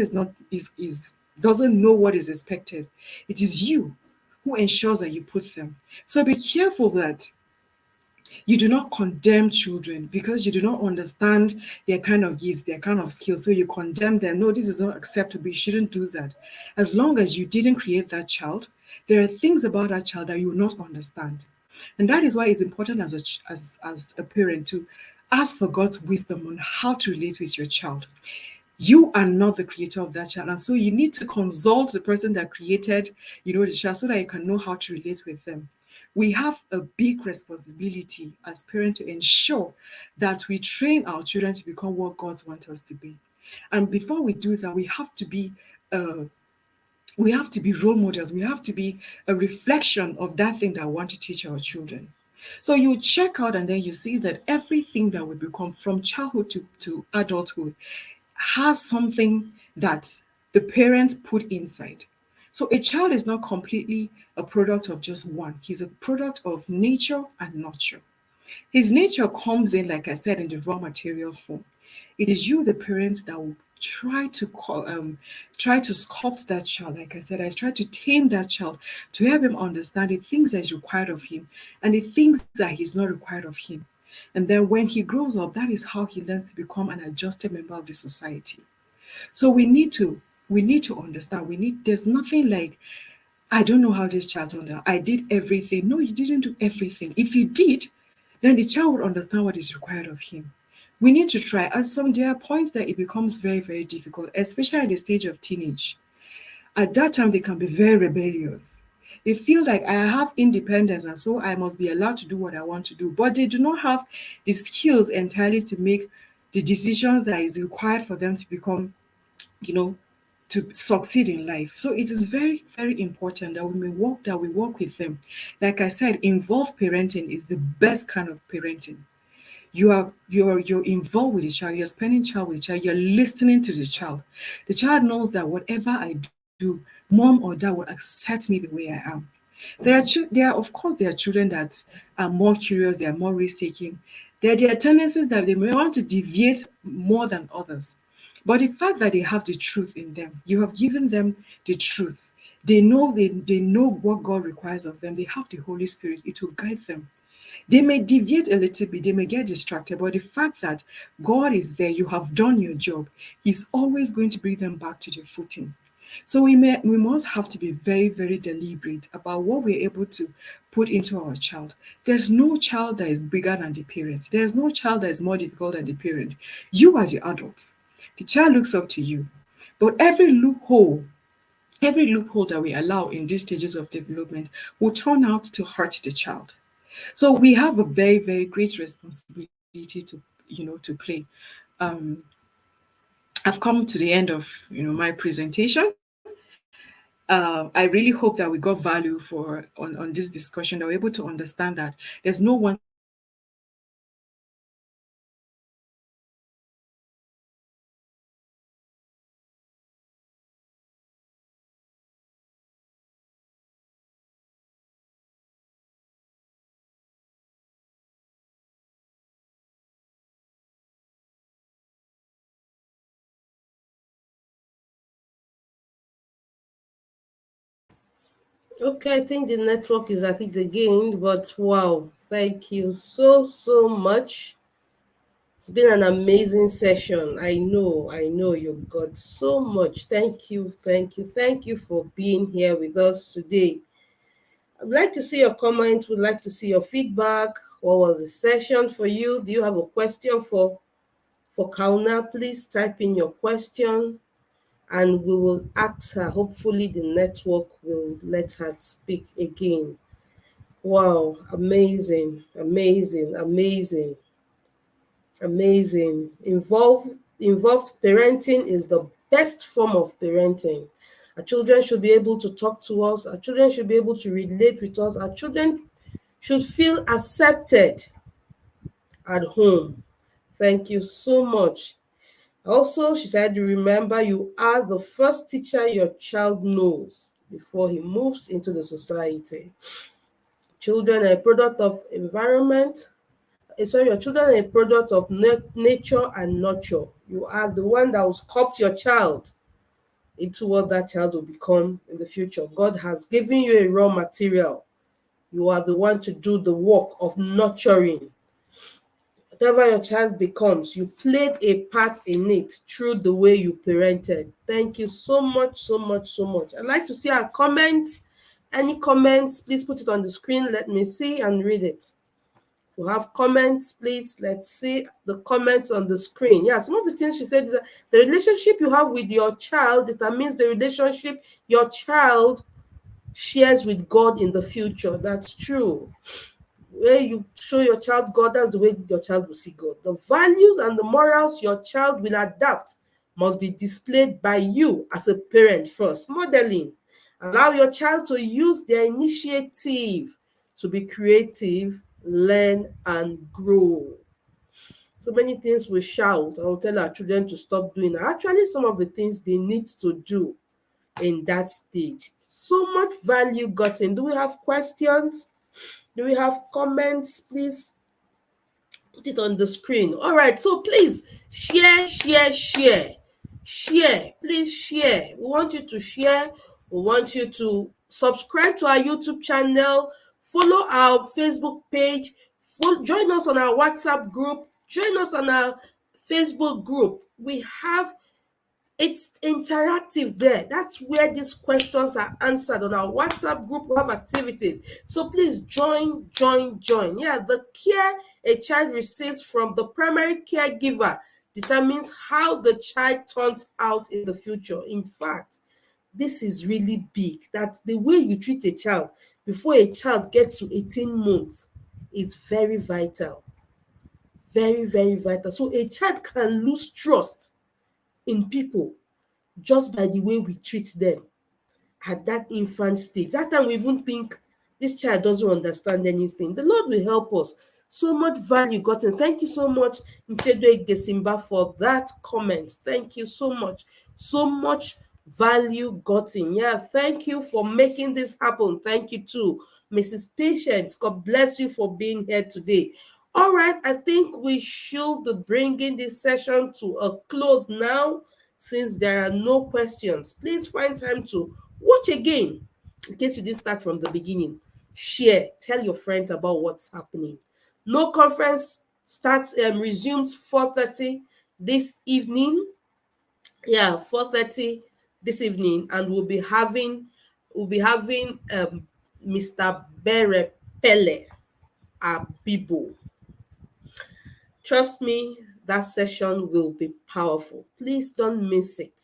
doesn't know what is expected. It is you who ensures that you put them. So be careful that you do not condemn children because you do not understand their kind of gifts, their kind of skills. So you condemn them. No, this is not acceptable. You shouldn't do that. As long as you didn't create that child, there are things about that child that you will not understand. And that is why it's important as a parent to ask for God's wisdom on how to relate with your child. You are not the creator of that child. And so you need to consult the person that created, the child, so that you can know how to relate with them. We have a big responsibility as parents to ensure that we train our children to become what God wants us to be. And before we do that, we have to be role models. We have to be a reflection of that thing that we want to teach our children. So you check out and then you see that everything that we become from childhood to adulthood has something that the parents put inside. So a child is not completely a product of just one. He's a product of nature and nurture. His nature comes in, like I said, in the raw material form. It is you, the parents, that will try to sculpt that child. Like I said, I try to tame that child to help him understand the things that is required of him and the things that is not required of him. And then when he grows up, that is how he learns to become an adjusted member of the society. So we need to understand. There's nothing like, I don't know how this child turned out. I did everything. No, you didn't do everything. If you did, then the child would understand what is required of him. We need to try. There are points that it becomes very, very difficult, especially at the stage of teenage. At that time, they can be very rebellious. They feel like I have independence and so I must be allowed to do what I want to do. But they do not have the skills entirely to make the decisions that is required for them to become, to succeed in life. So it is very, very important that we work with them. Like I said, involved parenting is the best kind of parenting. You're involved with the child, you're spending time with the child, you're listening to the child. The child knows that whatever I do mom or dad will accept me the way I am. Of course, there are children that are more curious, they are more risk taking. There are tendencies that they may want to deviate more than others. But the fact that they have the truth in them, you have given them the truth. They know what God requires of them. They have the Holy Spirit. It will guide them. They may deviate a little bit, they may get distracted, but the fact that God is there, you have done your job, He's always going to bring them back to the footing. So we must have to be very, very deliberate about what we're able to put into our child. There's no child that is bigger than the parent. There's no child that is more difficult than the parent. You are the adults. The child looks up to you. But every loophole that we allow in these stages of development will turn out to hurt the child. So we have a very, very great responsibility to play. Um, I've come to the end of my presentation. I really hope that we got value on this discussion. That we're able to understand that there's no one size fits all. Okay, I think the network is at it again, but wow, thank you so, so much. It's been an amazing session. I know you've got so much. Thank you, thank you, thank you for being here with us today. I'd like to see your comments, would like to see your feedback. What was the session for you? Do you have a question for Kauna? Please type in your question and we will ask her. Hopefully the network will let her speak again. Wow, amazing, amazing, amazing, amazing. Involved parenting is the best form of parenting. Our children should be able to talk to us. Our children should be able to relate with us. Our children should feel accepted at home. Thank you so much. Also, she said, remember, you are the first teacher your child knows before he moves into the society. Children are a product of environment. Sorry, your children are a product of nature and nurture. You are the one that will sculpt your child into what that child will become in the future. God has given you a raw material. You are the one to do the work of nurturing. Whatever your child becomes, you played a part in it through the way you parented. Thank you so much, so much, so much. I'd like to see our comments. Any comments, please put it on the screen. Let me see and read it. If you have comments, please, let's see the comments on the screen. Yeah, some of the things she said is that the relationship you have with your child determines the relationship your child shares with God in the future. That's true. Where you show your child God, that's the way your child will see God. The values and the morals your child will adapt must be displayed by you as a parent first. Modeling. Allow your child to use their initiative to be creative, learn, and grow. So many things we shout and we'll tell our children to stop doing. Actually, some of the things they need to do in that stage. So much value gotten. Do we have questions? Do we have comments? Please put it on the screen. All right, so please share. Please share. We want you to share. We want you to subscribe to our YouTube channel, follow our Facebook page, join us on our WhatsApp group, join us on our Facebook group. It's interactive there. That's where these questions are answered. On our WhatsApp group, we have activities. So please join. Yeah, the care a child receives from the primary caregiver determines how the child turns out in the future. In fact, this is really big, that the way you treat a child before a child gets to 18 months is very vital. Very, very vital. So a child can lose trust in people just by the way we treat them at that infant stage. That time we even think this child doesn't understand anything. The Lord will help us. So much value gotten. Thank you so much, Nchedo Gesimba, for that comment. Thank you so much. So much value gotten. Yeah, thank you for making this happen. Thank you too, Mrs. Patience. God bless you for being here today. All right, I think we should be bringing this session to a close now, since there are no questions. Please find time to watch again in case you didn't start from the beginning. Share, tell your friends about what's happening. No conference starts resumes 4:30 this evening. Yeah, 4:30 this evening, and we'll be having Mr. Bere Pele Abibo. Trust me, that session will be powerful. Please don't miss it.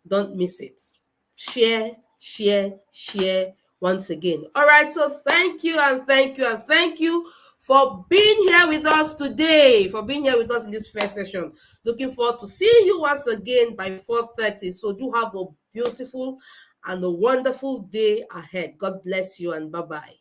Don't miss it. Share, share, share once again. All right, so thank you and thank you and thank you for being here with us today, for being here with us in this first session. Looking forward to seeing you once again by 4:30. So do have a beautiful and a wonderful day ahead. God bless you and bye-bye.